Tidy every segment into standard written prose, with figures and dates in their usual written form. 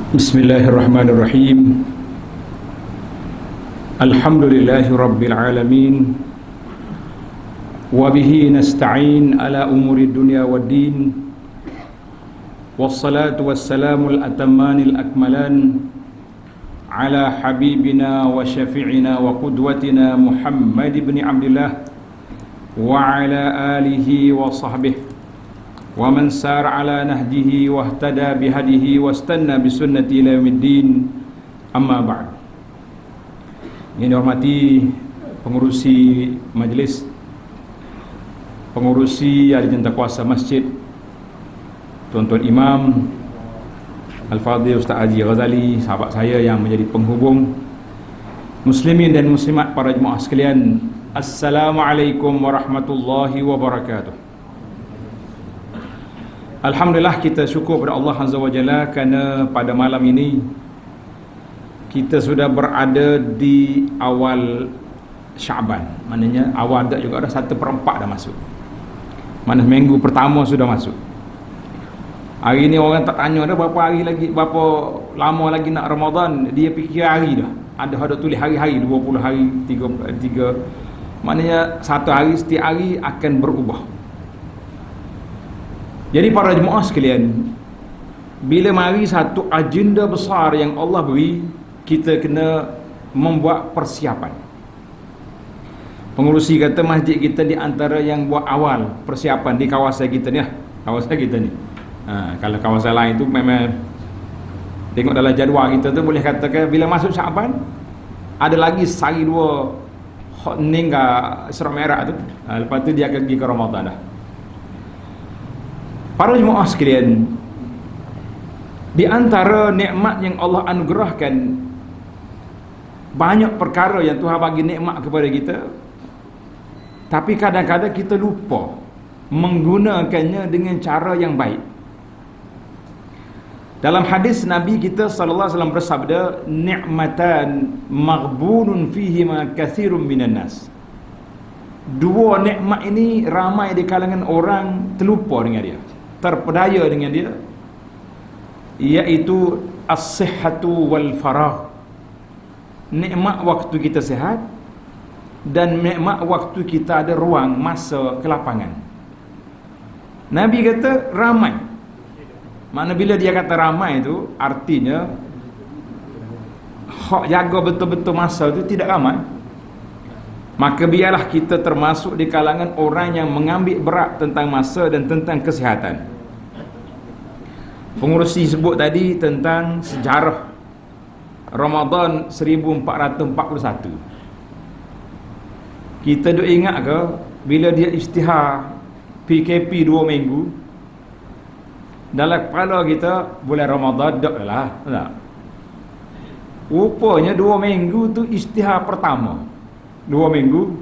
Bismillahirrahmanirrahim. Alhamdulillahi rabbil alamin. Wa bihi nasta'in ala umuri dunya waddin. Wassalatu wassalamul atammanil akmalan ala habibina wa syafi'ina wa qudwatina Muhammad ibn Abdullah wa ala alihi wa sahbihi wa man sar ala nahjihi wa ihtada bihadihi wa istanna bisunnati ila yaumiddin, amma ba'd. Yang dihormati pengurusi majlis, pengurusi ahli jantikuasa masjid, tuan-tuan imam, Al-Fadhil Ustaz Haji Ghazali, sahabat saya yang menjadi penghubung, muslimin dan muslimat, para jemaah sekalian, Assalamualaikum warahmatullahi wabarakatuh. Alhamdulillah, kita syukur kepada Allah Azza wa Jalla kerana pada malam ini kita sudah berada di awal Syaban. Maknanya awal tak juga, ada 1/4 dah masuk. Mana minggu pertama sudah masuk. Hari ni orang tak tanya dah berapa hari lagi, berapa lama lagi nak Ramadan. Dia fikir hari dah. Ada tulis hari-hari, 20 hari, 3. Maknanya satu hari, setiap hari akan berubah. Jadi para jemaah sekalian, bila mari satu agenda besar yang Allah beri, kita kena membuat persiapan. Pengurusi kata masjid kita di antara yang buat awal persiapan di kawasan kita ni. Kawasan kita ni. Kalau kawasan lain tu memang tengok dalam jadual kita tu boleh katakan bila masuk Syaban ada lagi sehari dua hotning ke Isra Mi'raj tu. Lepas tu dia akan pergi ke Ramadan dah. Para jemaah sekalian, di antara nikmat yang Allah anugerahkan, banyak perkara yang Tuhan bagi nikmat kepada kita, tapi kadang-kadang kita lupa menggunakannya dengan cara yang baik. Dalam hadis Nabi kita sallallahu alaihi wasallam bersabda, ni'matan maghbunun fihima katsirun minan nas. Dua nikmat ini ramai di kalangan orang terlupa dengan dia, terpedaya dengan dia, iaitu as-sihhatu wal faragh. Nikmat waktu kita sihat dan nikmat waktu kita ada ruang, masa, kelapangan. Nabi kata ramai. Mana bila dia kata ramai itu artinya hak jaga betul-betul masa itu tidak ramai. Maka biarlah kita termasuk di kalangan orang yang mengambil berat tentang masa dan tentang kesihatan. Pengurusi sebut tadi tentang sejarah Ramadan 1441. Kita duk ingat ke bila dia isytihar PKP 2 minggu, dalam kepala kita bulan Ramadan dak lah, tak? Rupanya 2 minggu tu isytihar pertama. 2 minggu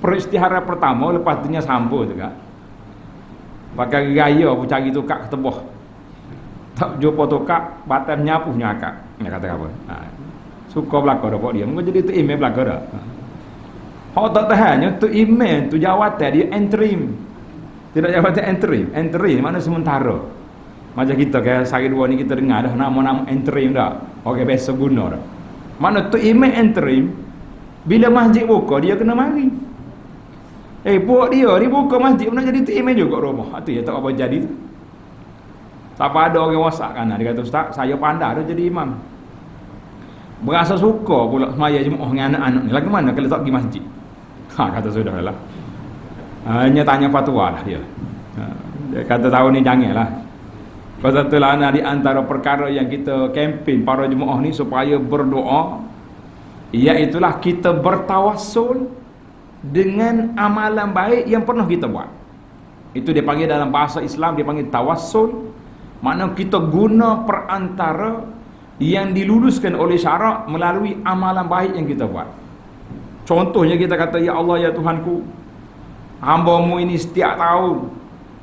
peristiharan pertama, lepas tu nya sambung tu kak. Pakai gaya pun cari tukak ke tebah. Tak jumpa tukak, batal nyapuhnya akak. Dia kata apa? Suka belaka dah kok dia. Mungkin jadi tu email belaka dah. Hak tak tahannya tu email tu jawatan dia interim. Tidak jawatan interim. Interim mana sementara. Macam kita kayak sehari dua ni kita dengar dah nama-nama interim dah. Orang biasa guna dah. Mana tu email interim, bila masjid buka dia kena mari. Buat dia buka masjid nak jadi tu email juga rumah. Itu ya tak apa jadi tu. Siapa ada orang WhatsApp kan, dia kata Ustaz, saya pandai dah jadi imam. Berasa suka pula semaya jemaah dengan anak-anak ni. Lagi mana kalau tak pergi masjid? Kata sudahlah. Hanya tanya fatwa lah dia. Dia kata tahun ni janganlah. Pasal tu lah di antara perkara yang kita kempen para jemaah ni supaya berdoa, iaitulah kita bertawassul dengan amalan baik yang pernah kita buat. Itu dia panggil dalam bahasa Islam, dia panggil tawassul. Maknanya kita guna perantara yang diluluskan oleh syarak melalui amalan baik yang kita buat. Contohnya kita kata, ya Allah, ya Tuhanku, hamba-Mu ini setiap tahun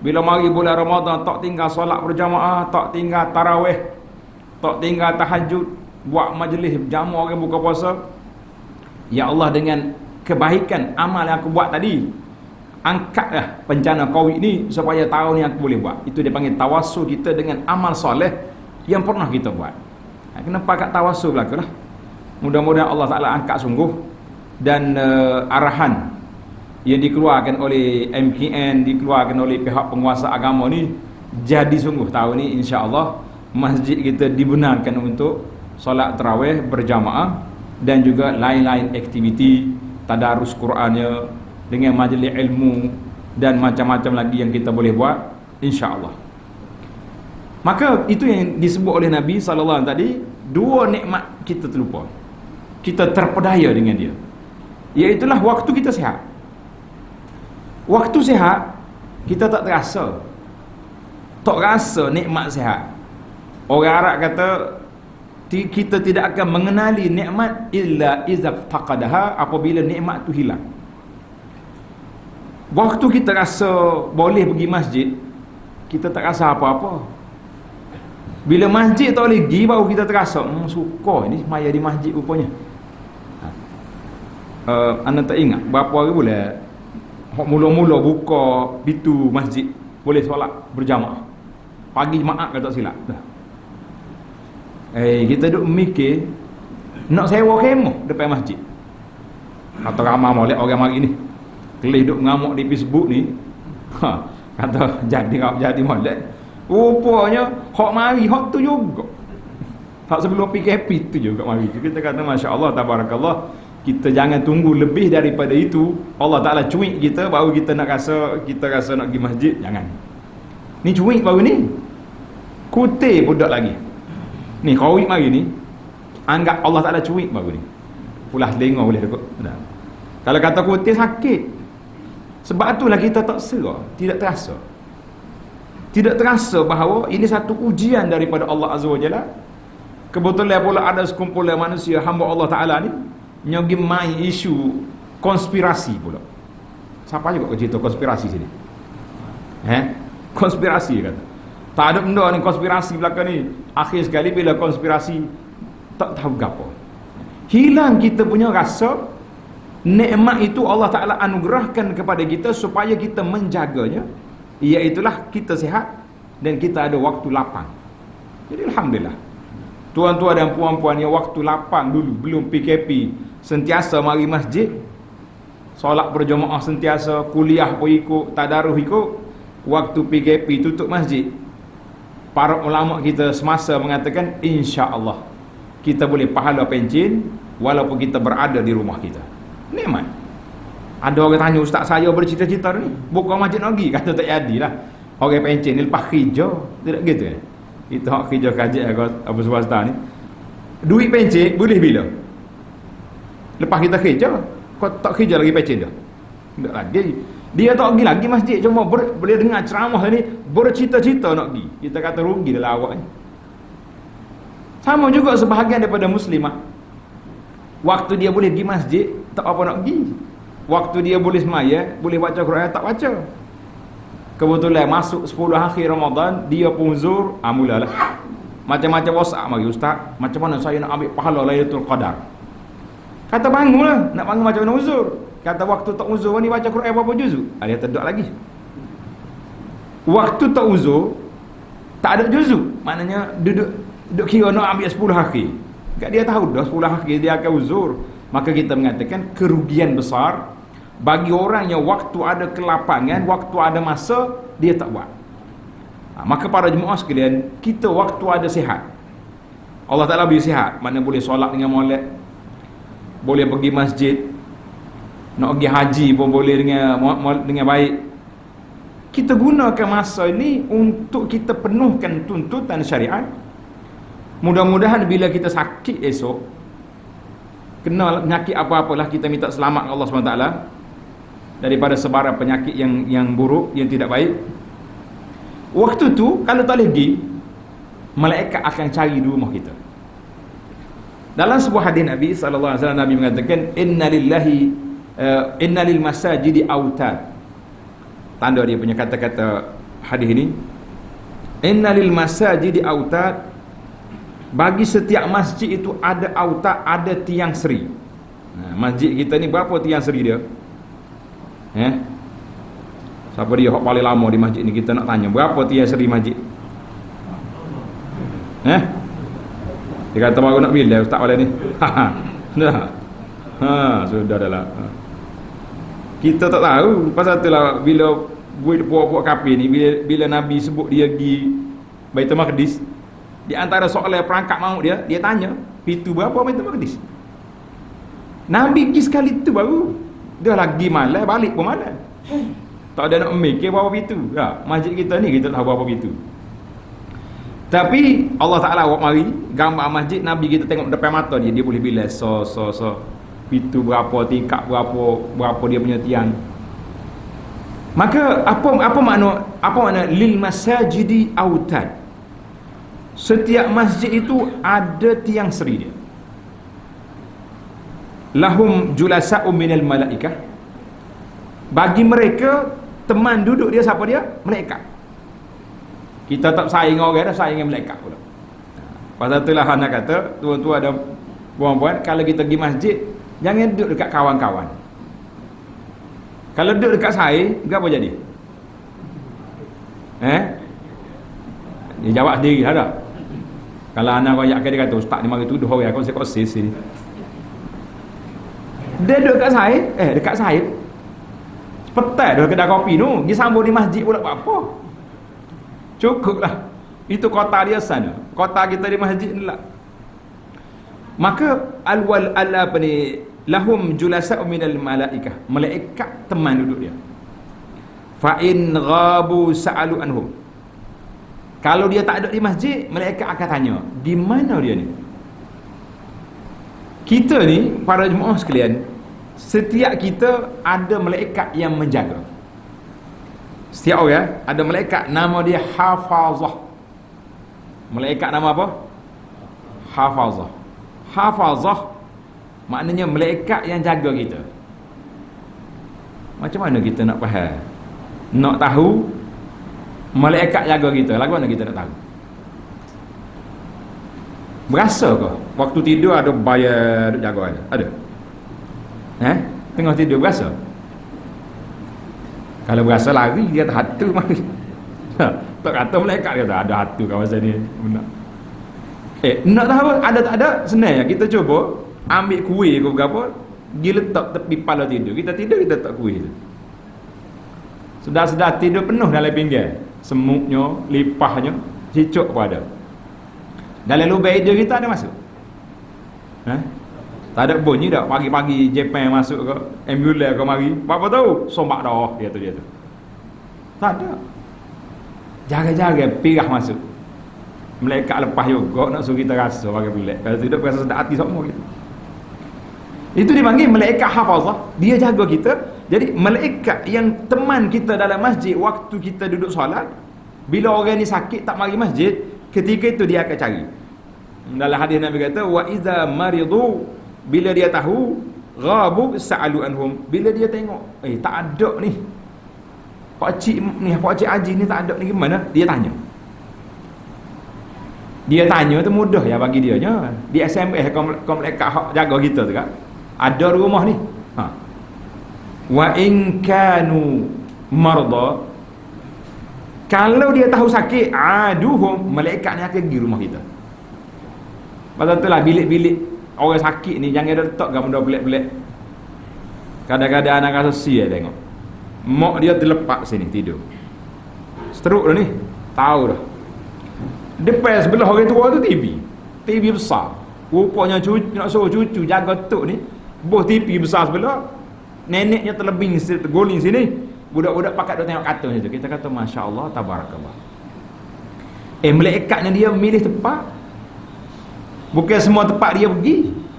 bila mari bulan Ramadan tak tinggal solat berjamaah, tak tinggal tarawih, tak tinggal tahajud, buat majlis jamu orang buka puasa. Ya Allah, dengan kebaikan amal yang aku buat tadi, angkatlah bencana Covid ni supaya tahun ni aku boleh buat. Itu dia panggil tawassul kita dengan amal soleh yang pernah kita buat. Kena pakat tawasul belaka lah. Mudah-mudahan Allah Ta'ala angkat sungguh, dan arahan yang dikeluarkan oleh MKN, dikeluarkan oleh pihak penguasa agama ni jadi sungguh tahun ni, insya-Allah masjid kita dibenarkan untuk solat tarawih berjamaah dan juga lain-lain aktiviti tadarus Qurannya dengan majlis ilmu dan macam-macam lagi yang kita boleh buat, insya-Allah. Maka itu yang disebut oleh Nabi sallallahu alaihi wasallam tadi, dua nikmat kita terlupa. Kita terpedaya dengan dia. Iaitulah waktu kita sihat. Waktu sihat kita tak terasa. Tak rasa nikmat sihat. Orang Arab kata kita tidak akan mengenali nikmat illa iza faqadaha, apabila nikmat tu hilang. Waktu kita rasa boleh pergi masjid, kita tak rasa apa-apa. Bila masjid tak boleh pergi, baru kita terasa suka ni maya di masjid rupanya. Anda tak ingat berapa hari boleh mula-mula buka pintu masjid boleh solat berjamaah pagi Jumaat kata silap. Kita duk mikir nak sewa kemah depan masjid. Kata ramai molek orang mari ni kelih duk ngamuk di Facebook ni, kata jadi molek. Rupanya hak mari hak tu juga, hak sebelum PKP tu juga mari. Kita kata masya-Allah tabarakallah. Kita jangan tunggu lebih daripada itu. Allah Ta'ala cuik kita baru kita rasa nak pergi masjid. Jangan. Ni cuik baru ni, kutih budak lagi ni, kawik mari ni, anggap Allah Ta'ala cuik baru ni. Pulah telinga boleh dekut. Kalau kata kutih sakit. Sebab itulah kita tak serah, tidak terasa bahawa ini satu ujian daripada Allah Azza wa Jalla. Kebetulan pula ada sekumpulan manusia hamba Allah Ta'ala ni nyogi main isu konspirasi pula. Siapa juga cerita konspirasi sini? Konspirasi kata. Tak ada benda ni konspirasi belakang ni. Akhir sekali bila konspirasi tak tahu gapo. Hilang kita punya rasa nikmat itu Allah Ta'ala anugerahkan kepada kita supaya kita menjaganya. Iaitulah kita sihat dan kita ada waktu lapang. Jadi alhamdulillah. Tuan-tuan dan puan-puan yang waktu lapang dulu belum PKP sentiasa mari masjid, solat berjemaah sentiasa, kuliah pun ikut, tadarus ikut. Waktu PKP tutup masjid, para ulama kita semasa mengatakan insya-Allah kita boleh pahala pencen walaupun kita berada di rumah kita. Nikmat. Ada orang tanya, ustaz saya bercita-cita ni buka masjid lagi, kata tak jadilah. Orang pencen ni lepas kerja, tidak gitu kan? Itu hak kerja kaji apa swasta ni. Duit pencen boleh bila? Lepas kita kerja, kau tak kerja lagi pencen dah. Tak lagi. Dia tak pergi lagi masjid, cuma boleh dengar ceramah ni, bercita-cita nak pergi. Kita kata rugi dalam awak ni. Sama juga sebahagian daripada muslimah. Waktu dia boleh pergi masjid, tak apa nak pergi. Waktu dia boleh semaya, boleh baca Quran, tak baca. Kebetulan masuk 10 akhir Ramadan, dia pun uzur, mulalah. Macam-macam WhatsApp mari, ustaz, macam mana saya nak ambil pahala Lailatul Qadar? Kata bangunlah, nak bangun macam mana uzur? Kata waktu tak uzur ni baca Quran berapa juzuk? Dia terdak lagi. Waktu tak uzur, tak ada juzuk. Maknanya duduk kira nak ambil 10 akhir. Kat dia tahu dah 10 akhir dia akan uzur. Maka kita mengatakan kerugian besar bagi orang yang waktu ada kelapangan, waktu ada masa, dia tak buat. Maka para jemaah sekalian, kita waktu ada sihat, Allah Ta'ala beri sihat, mana boleh solat dengan molek, boleh pergi masjid, nak pergi haji pun boleh dengan baik. Kita gunakan masa ini untuk kita penuhkan tuntutan syariat. Mudah-mudahan bila kita sakit esok, kena penyakit apa-apalah, kita minta selamat Allah SWT daripada sebaran penyakit yang buruk, yang tidak baik. Waktu tu kalau tak boleh pergi, malaikat akan cari di rumah kita. Dalam sebuah hadis Nabi sallallahu alaihi wasallam, Nabi mengatakan inna lil masajidi autad. Tanda dia punya kata-kata hadis ini, inna lil masajidi autad. Bagi setiap masjid itu ada autad, ada tiang seri. Masjid kita ni berapa tiang seri dia? Siapa dia hak paling lama di masjid ni, kita nak tanya berapa tiang seri masjid? Eh? Dia kata baru nak bila ustaz malam ni. Dah. Sudah dah lah. Kita tak tahu pasal itulah bila buat kafir ni bila Nabi sebut dia pergi Baitul Maqdis, di antara soalan perangkap maut dia tanya, pintu berapa Baitul Maqdis? Nabi pergi sekali tu baru. Dia lagi malam balik pun malam. Tak ada nak mikir berapa pintu. Ya, masjid kita ni kita tahu berapa pintu. Tapi Allah Taala buat mari gambar masjid Nabi kita tengok depan mata dia boleh bilas so pintu berapa, tingkap berapa dia punya tiang. Maka apa makna lil masajidi autad? Setiap masjid itu ada tiang seri dia. Lahum julasa'u minal malaikah. Bagi mereka teman duduk dia siapa dia? Malaikat. Kita tak saing orang dah, saing dengan malaikat pula. Pasal itulah Hana kata, tuan-tuan ada puan-puan, kalau kita pergi masjid, jangan duduk dekat kawan-kawan. Kalau duduk dekat saya, apa jadi? Dia jawab sendiri lah dah. Kalau anak kau yakkan dia kata, ustaz ni mari tuduh orang, kau sekot sis ni. Dia duduk dekat saya, dekat saya. Petai dah kedai kopi tu, pergi sambung di masjid pula buat apa? Cukuplah. Itu kota dia sana. Kota kita di masjid ni lah. Maka lahum julasa'u minal malaikah. Malaikat teman duduk dia. Fa in ghabu sa'alu anhum. Kalau dia tak ada di masjid, malaikat akan tanya, di mana dia ni? Kita ni, para jemaah sekalian, setiap kita ada malaikat yang menjaga. Setiap orang ada malaikat, nama dia Hafazah. Malaikat nama apa? Hafazah. Hafazah maknanya malaikat yang jaga kita. Macam mana kita nak faham? Nak tahu malaikat jaga kita, lagu mana kita nak tahu? Berasa ke waktu tidur ada bayar duk jaga ada? Tengah tidur berasa? Kalau berasa lari dia kata hantu mari. Tak kata malaikat kata ada hantu kawasan ni. Benar. Nak tahu ada tak ada? Senang kita cuba ambil kuih ke berapa, dia letak tepi kepala tidur. Kita tidur kita letak kuih tu. Sudah tidur penuh dalam pinggan. Semutnya, lipahnya, cicuk pun ada. Dalam lubang hidung kita ada masuk. Tak ada bunyi dah pagi-pagi Jepang masuk ke ambulans ke mari. Apa tahu? Sombak dah dia tu. Tak ada. Jaga-jaga pirah masuk. Malaikat lepas juga nak suruh kita rasa bagi pelik. Kalau tidak rasa sedap hati semua gitu. Itu dipanggil malaikat hafazah. Dia jaga kita. Jadi malaikat yang teman kita dalam masjid waktu kita duduk solat, bila orang ni sakit tak mari masjid, ketika itu dia akan cari. Dalam hadis Nabi kata wa iza maridu, bila dia tahu ghabu sa'alu anhum, bila dia tengok tak ada ni pak cik Haji ni tak ada ni gimana, dia tanya tu mudah ya bagi dia nya. Di SMS kau malaikat jaga kita tu kan, ada rumah ni wa in kanu marda, kalau dia tahu sakit aduhum, malaikat ni akan pergi rumah kita. Pasal itulah bilik-bilik orang sakit ni jangan ada letak benda pelik-pelik. Kadang-kadang anak rasa sia tengok mak dia terlepak sini tidur, stroke dah ni, tahu dah. Depan sebelah orang tua tu TV besar, rupanya cucu nak suruh cucu jaga tok ni, buh TV besar sebelah, neneknya terlebing terguling sini, budak-budak pakat duk tengok kartun tu. Kita kata masya-Allah tabarakallah. Malaikatnya dia milih tempat, bukan semua tempat dia pergi.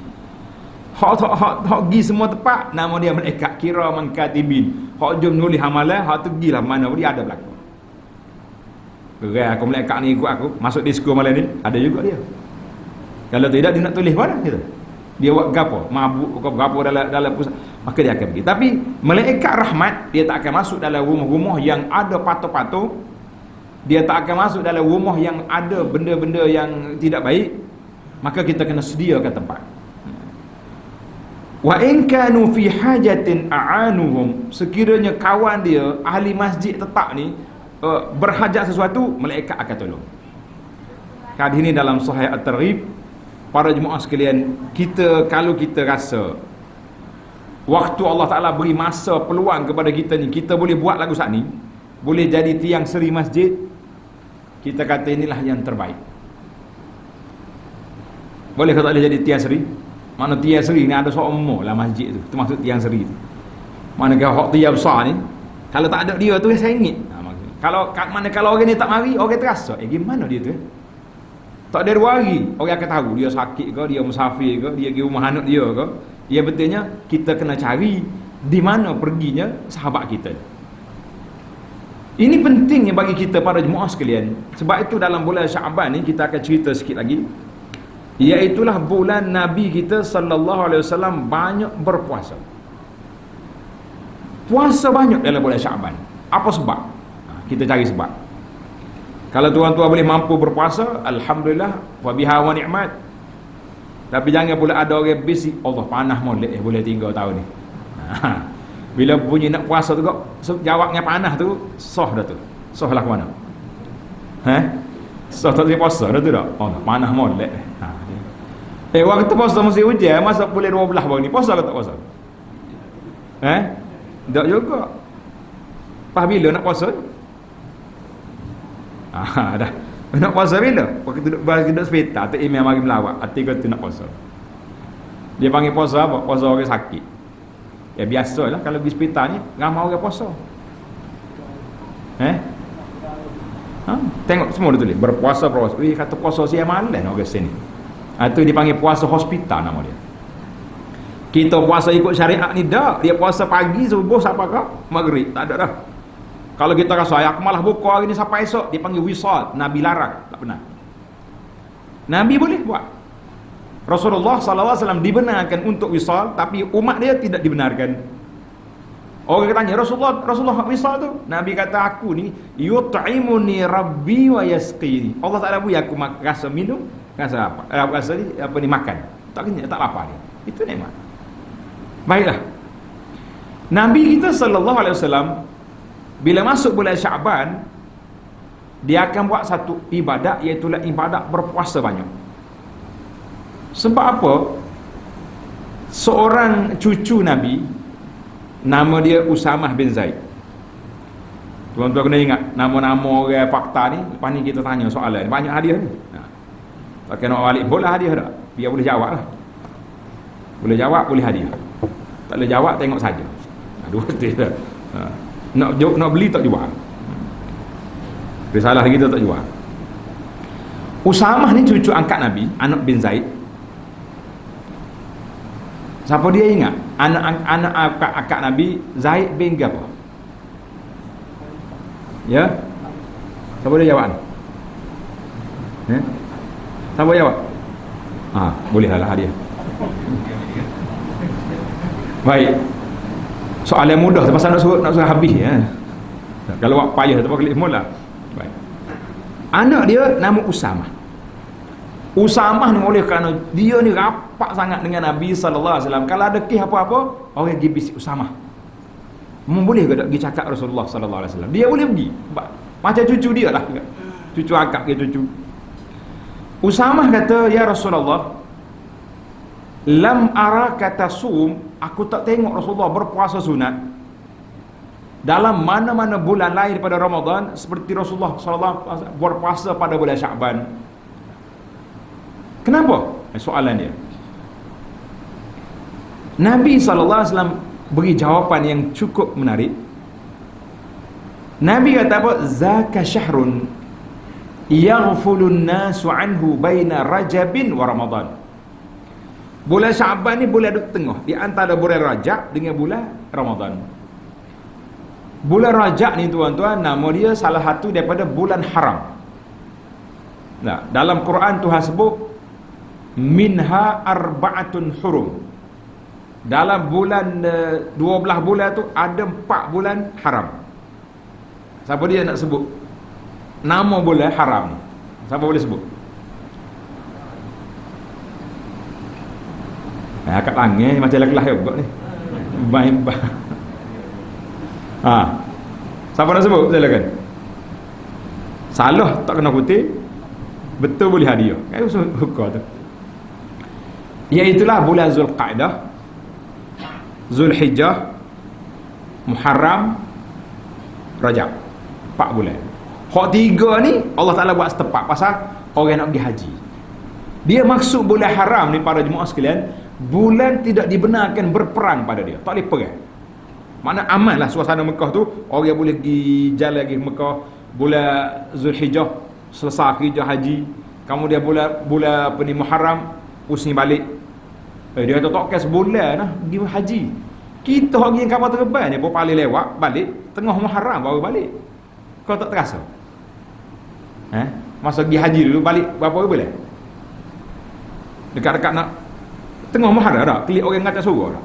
Hak pergi semua tempat, nama dia malaikat kiraman katibin. Hak jom nulis amalan, hak tu pergilah mana pun dia ada berlaku. Gerai aku malaikat ni ikut aku masuk disko malam ni, ada juga dia. Kalau tidak dia nak tulis mana gitu. Dia buat gapo? Mabuk ke gapo dalam pusat, maka dia akan pergi. Tapi malaikat rahmat dia tak akan masuk dalam rumah-rumah yang ada patung-patung. Dia tak akan masuk dalam rumah yang ada benda-benda yang tidak baik. Maka kita kena sediakan tempat. Wa in kanu fi hajatin a'anuhum, sekiranya kawan dia ahli masjid tetap ni berhajat sesuatu, malaikat akan tolong. hadis ini dalam Sahih At-Targhib. Para jemaah sekalian, kalau kita rasa waktu Allah Ta'ala beri masa peluang kepada kita ni, kita boleh buat lagu saat ni, boleh jadi tiang seri masjid, kita kata inilah yang terbaik. Boleh ke tak boleh jadi tiang seri? Mana tiang seri ni ada seorang umur lah masjid tu, termasuk tiang seri tu. Mana kalau hak tiang besar ni, kalau tak ada dia tu saya ingin. Kalau orang ni tak mari, orang terasa gimana dia tu? Tak ada 2 hari orang akan tahu dia sakit ke, dia musafir ke, dia pergi rumah anak dia ke. Ya, betulnya kita kena cari di mana perginya sahabat kita. Ini pentingnya bagi kita para jemaah sekalian. Sebab itu dalam bulan Syaban ni kita akan cerita sikit lagi, iaitulah bulan Nabi kita sallallahu alaihi wasallam banyak berpuasa. Puasa banyak dalam bulan Syaban. Apa sebab? Kita cari sebab. Kalau tuan-tuan boleh mampu berpuasa, alhamdulillah, wa biha wa ni'mat. Tapi jangan pula ada orang bisik, Allah panah molek boleh 3 tahun ni. Bila bunyi nak puasa tu jawabnya panah tu, sah dah tu. Sah lah ke mana? Sah tak boleh puasa dah tu dah. Allah panah molek. Waktu puasa mesti hujan, masa boleh 12 baru ni, puasa ke tak puasa? Tak juga. Pas bila nak puasa? Dah. Nak puasa bila? Waktu duduk sepeta, tak imam mari melawat, hati kata nak puasa. Dia panggil puasa apa? Puasa orang sakit. Ya biasalah kalau pergi sepeta ni ramai orang puasa. Tengok semua dia tulis berpuasa. Kata puasa siang malam orang sini. Itu dipanggil puasa hospital nama dia. Kita puasa ikut syariat ni dak. Dia puasa pagi subuh sampai ke maghrib. Tak ada dah. Kalau kita rasa aku malah buka hari ni sampai esok, dia panggil wisal. Nabi larang, tak pernah. Nabi boleh buat. Rasulullah SAW dibenarkan untuk wisal, tapi umat dia tidak dibenarkan. Orang tanya, Rasulullah wisal tu? Nabi kata, aku ni yut'imuni rabbi wa yasqini. Allah Ta'ala beri aku rasa minum, rasa apa? Rasa ni apa ni makan. Tak kenyang, tak lapar dia. Itu nikmat. Baiklah. Nabi kita sallallahu alaihi wasallam bila masuk bulan Syaban, dia akan buat satu ibadat, iaitu ibadat berpuasa banyak. Sebab apa? Seorang cucu Nabi, nama dia Usamah bin Zaid. Tuan-tuan kena ingat nama-nama orang fakta ni. Lepas ni kita tanya soalan, banyak hadiah ni. Tak kena balik boleh hadiah tak? Biar boleh jawab lah. Boleh jawab, boleh hadiah. Tak boleh jawab, tengok saja. Dua tiga. Nak beli tak jual. Risalah kita tak jual. Usamah ni cucu angkat Nabi, anak bin Zaid. Siapa dia ingat? Anak angkat Nabi Zaid bin apa? Ya? Siapa dia jawab? Siapa jawab? Bolehlah hadiah. Baik. Soalan mudah pasal nak suruh habis ya. Kalau awak payah tu klik mula. Baik. Anak dia nama Usamah. Usamah ni oleh kerana dia ni rapat sangat dengan Nabi sallallahu alaihi wasallam. Kalau ada kes apa-apa, orang pergi bisik Usamah. Boleh ke tak pergi cakap Rasulullah sallallahu alaihi wasallam? Dia boleh pergi. Macam cucu dia lah. Cucu akak ke cucu. Usamah kata, "Ya Rasulullah, lam araka tasum, aku tak tengok Rasulullah berpuasa sunat dalam mana-mana bulan lain daripada Ramadan seperti Rasulullah SAW berpuasa pada bulan Syaban." Kenapa? Soalan dia. Nabi SAW beri jawapan yang cukup menarik. Nabi kata apa? Zaka syahrun yaghfulun nasu anhu baina Rajabin wa Ramadan. Bulan Syaban ni bulan duduk tengah di antara bulan Rajab dengan bulan Ramadan. Bulan Rajab ni tuan-tuan, nama dia salah satu daripada bulan haram. Nah, dalam Quran Tuhan sebut minha arba'atun hurum. Dalam bulan 12 bulan tu ada 4 bulan haram. Siapa dia nak sebut nama bulan haram ni? Siapa boleh sebut? Kat langit macam lah juga ni. Baik. Siapa nak sebut? Silakan. Salah tak kena kutip. Betul boleh hadiah. Kan suka tu. Iaitulah bulan Zulqa'dah, Zulhijjah, Muharram, Rajab. 4 bulan. Hak 3 ni Allah Taala buat setepak pasal orang nak pergi haji. Dia maksud bulan haram ni para jemaah sekalian, bulan tidak dibenarkan berperang pada dia. Tak boleh perang. Makna aman lah suasana Mekah tu. Orang boleh pergi jalan pergi Mekah. Bulan Zulhijjah selesai kerja haji. Kemudian bulan apa ni Muharram pusing balik. Dia kata tak kes sebulan lah pergi haji. Kita orang yang kapal terbang ni pun paling lewat balik tengah Muharram baru balik. Kau tak terasa? Masa pergi haji dulu balik berapa bulan? Dekat-dekat nak tengah Muharram dah, klik orang ngacak suruh dah.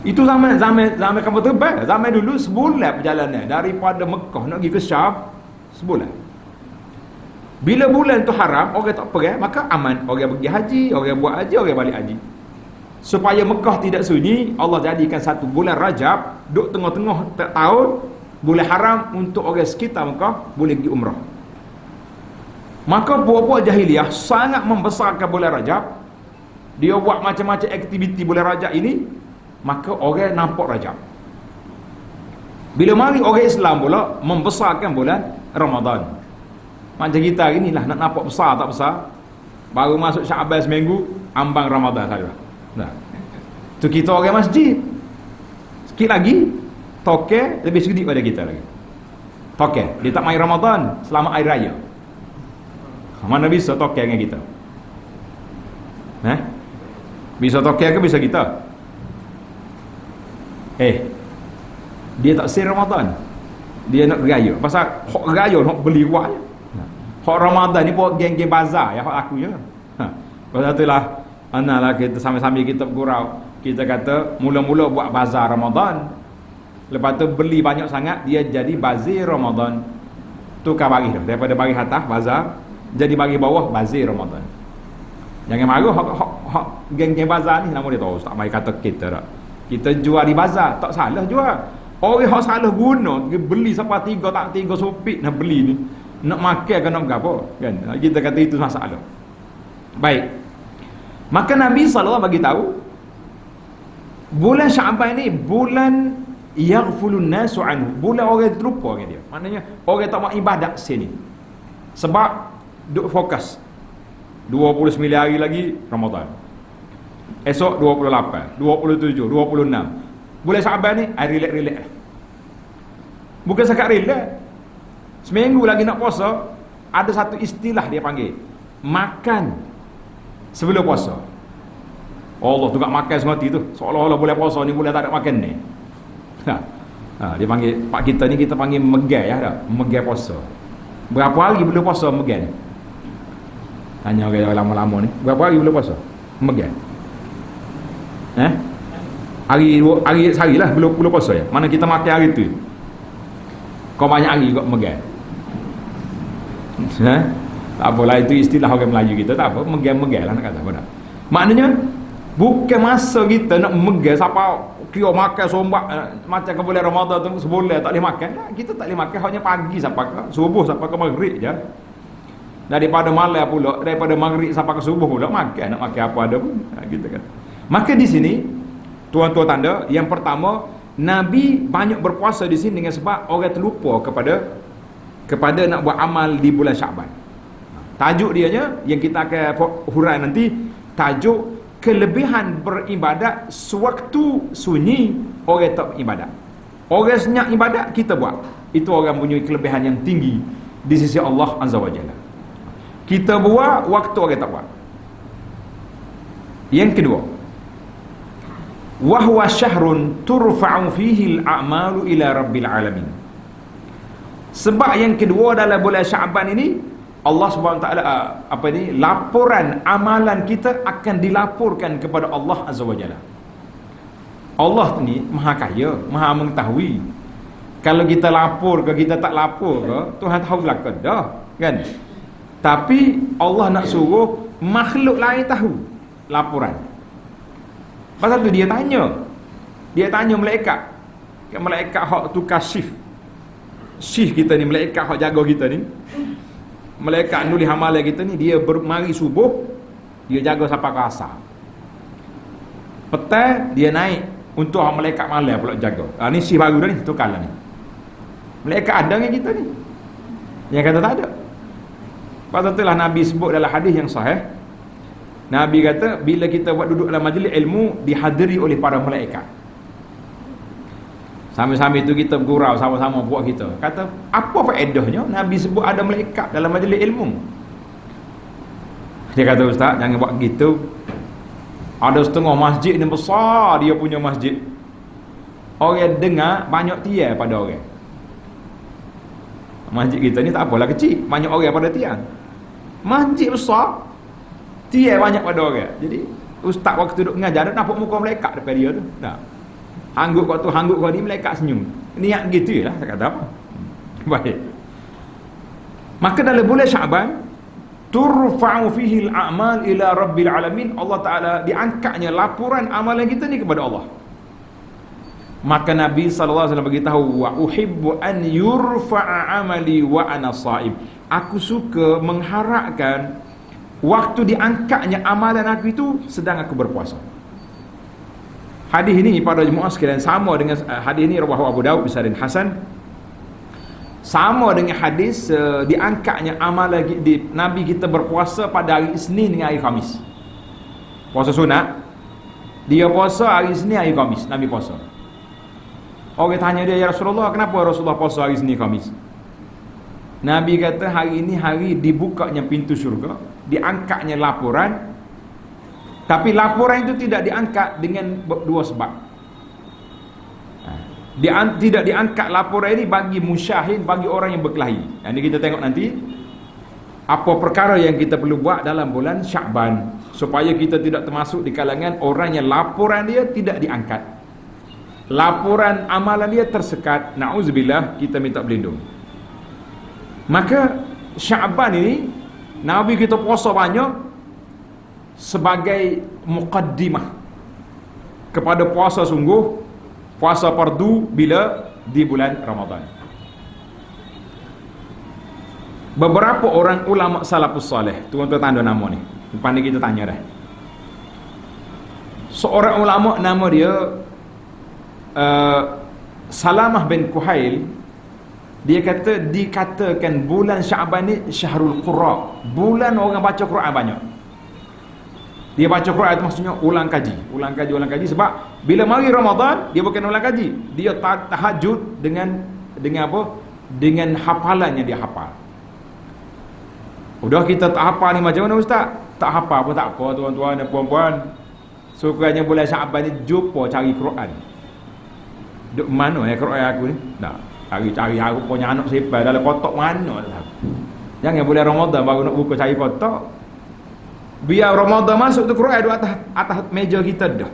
Itu zaman kapal terbang. Zaman dulu sebulan perjalanan daripada Mekah nak pergi ke Syam, sebulan. Bila bulan tu haram, orang tak pergi, maka aman. Orang pergi haji, orang buat haji, orang balik haji. Supaya Mekah tidak sunyi, Allah jadikan satu bulan Rajab, duduk tengah-tengah tahun, bulan haram untuk orang sekitar Mekah boleh pergi umrah. Maka puak-puak jahiliah sangat membesarkan bulan Rajab. Dia buat macam-macam aktiviti bulan Rajab ini, maka orang nampak Rajab. Bila mari orang Islam pula membesarkan bulan Ramadan. Macam kita hari ni lah, nak nampak besar tak besar, baru masuk Syaban seminggu, ambang Ramadan saja. Nah, tu kita orang masjid. Sikit lagi toke lebih sedikit pada kita lagi. Toke, dia tak main Ramadan selama hari raya. Mana bisa toke dengan kita? Bisa toke ke bisa kita? Dia tak sir Ramadan. Dia nak raya. Pasal hak raya nak beli wak. Hak Ramadan ni pun geng-geng bazar ya, hak aku je. Pasal itulah analah kita sambil-sambil kita bergurau. Kita kata mula-mula buat bazar Ramadan. Lepas tu beli banyak sangat, dia jadi bazir Ramadan. Tukar baris dah. Daripada baris atas bazar, jadi baris bawah bazir Ramadan. Jangan marah hak geng-geng bazar ni, nama dia tahu tak mai kata kita tak. Kita jual di bazar, tak salah jual. Orang hak salah guna, beli sampai 3 tak 3 sopik nak beli ni. Nak makan ke nak apa kan? Kita kata itu masalah. Baik. Maka Nabi SAW bagi tahu bulan Syaban ni bulan yaghfulun nasu anhu, bulan orang terlupa dengan dia. Maknanya orang tak mau ibadat sini. Sebab duk fokus 29 hari lagi Ramadan. Esok 28, 27, 26. Bulan Syaban ni relax-relax. Bukan sekat relax. Seminggu lagi nak puasa, ada satu istilah dia panggil, makan sebelum puasa. Allah tu kat makan semati tu, seolah-olah boleh puasa ni boleh tak ada makan ni. Dia panggil, pak kita ni kita panggil megai ya dah, megai puasa. Berapa hari boleh puasa megai ni? Tanya orang lama-lama ni, berapa hari boleh puasa? Megai. Hari sehari lah belum puasa ya. Mana kita makan hari tu. Kau banyak hari juga megai. Tak apalah, itu istilah orang Melayu kita, tak apa, megai-megai lah nak kata apa dah. Maknanya bukan masa kita nak megai siapa kira makan sombak macam ke bulan Ramadan tu sebulan tak boleh makan. Kita tak boleh makan hanya pagi sampai ke subuh sampai ke maghrib je. Daripada malam pula, daripada maghrib sampai ke subuh pula makan, nak makan apa ada pun. Gitu kan. Maka di sini tuan-tuan tanda, yang pertama Nabi banyak berpuasa di sini dengan sebab orang terlupa kepada nak buat amal di bulan Syaban. Tajuk dianya yang kita akan hurai nanti, tajuk kelebihan beribadat sewaktu sunyi orang tak beribadat. Orang senyap ibadat kita buat. Itu orang punya kelebihan yang tinggi di sisi Allah Azza wa Jalla. Kita buat waktu orang tak buat. Yang kedua, wa huwa syahrun turfa'u fihi al-a'malu ila rabbil alamin. Sebab yang kedua dalam bulan Syaban ini Allah Subhanahu Wa Taala laporan amalan kita akan dilaporkan kepada Allah Azza wa Jalla. Allah ni Maha Kaya, Maha mengetahui. Kalau kita lapor ke kita tak lapor ke, Tuhan tahu belaka dah, kan? Tapi Allah nak suruh makhluk lain tahu laporan. Pasal tu dia tanya malaikat. Malaikat hak tukar shift kita ni, malaikat hak jaga kita ni. malaikat nulis amalan kita ni, dia mari subuh, dia jaga sampai ke asar. Petang dia naik untuk malaikat malam pula jaga. Ni shift baru dah ni, tukar lah ni. Malaikat ada dengan kita ni. Yang kata tak ada. Pasal itulah Nabi sebut dalam hadis yang sahih. Nabi kata bila kita buat duduk dalam majlis ilmu dihadiri oleh para malaikat. Sambil-sambil tu kita bergurau sama-sama buat kita. Kata apa faedahnya Nabi sebut ada malaikat dalam majlis ilmu? Dia kata, ustaz, jangan buat gitu. Ada setengah masjid ni besar dia punya masjid. Orang dengar banyak tiang pada orang. Masjid kita ni tak apalah kecil, banyak orang pada tiang. Masjid besar, tiang banyak pada orang. Jadi ustaz waktu duduk mengajar dia nampak muka malaikat depan dia tu. Tak. Hangguk kau tu, hangguk kau ni, malaikat senyum. Niat gitu lah, tak kata apa. Baik. Maka dalam bulan Syaban turfa'u fihi al-a'mal ila rabbil alamin. Allah Ta'ala diangkatnya laporan amalan kita ni kepada Allah. Maka Nabi SAW beritahu, wa uhibbu an yurfa'a amali wa ana sha'im. Aku suka mengharapkan waktu diangkatnya amalan aku itu sedang aku berpuasa. Hadis ini pada jemaah sekalian sama dengan hadis ini rawahu Abu Daud bisanadin hasan. Sama dengan hadis diangkatnya amalan Nabi kita berpuasa pada hari Isnin dengan hari Khamis. Puasa sunat. Dia puasa hari Isnin, hari Khamis Nabi puasa. Orang tanya dia, ya Rasulullah, kenapa Rasulullah puasa hari Isnin Khamis? Nabi kata hari ini hari dibukanya pintu syurga, diangkatnya laporan. Tapi laporan itu tidak diangkat dengan dua sebab. Tidak diangkat laporan ini bagi musyahid, bagi orang yang berkelahi. Ini kita tengok nanti apa perkara yang kita perlu buat dalam bulan Syaban supaya kita tidak termasuk di kalangan orang yang laporan dia tidak diangkat. Laporan amalan dia tersekat. Na'udzubillah, kita minta berlindung. Maka Syaban ini Nabi kita puasa banyak sebagai muqaddimah kepada puasa sungguh, puasa fardu bila di bulan Ramadan. Beberapa orang ulama salafus salih, tuan-tuan tanda nama ni, depan ni kita tanya dah. Seorang ulama nama dia Salamah bin Kuhail. Dia kata, dikatakan bulan Syaban ni syahrul qura, bulan orang baca Quran banyak. Dia baca Quran itu maksudnya ulang kaji. Sebab bila mari Ramadan, dia bukan ulang kaji, dia tahajud dengan apa? Dengan hafalan yang dia hafal. Udah kita tak hafal ni macam mana ustaz? Tak hafal pun tak apa tuan-tuan dan puan-puan. Sukanya bulan Syaban ni jumpa cari Quran. Duk mana ya Quran aku ni? Tak. Cari aku punya anak sipai dalam kotak mana tak. Jangan bulan Ramadan baru nak buka cari kotak. Biar Ramadan masuk tu Quran atas meja kita dah.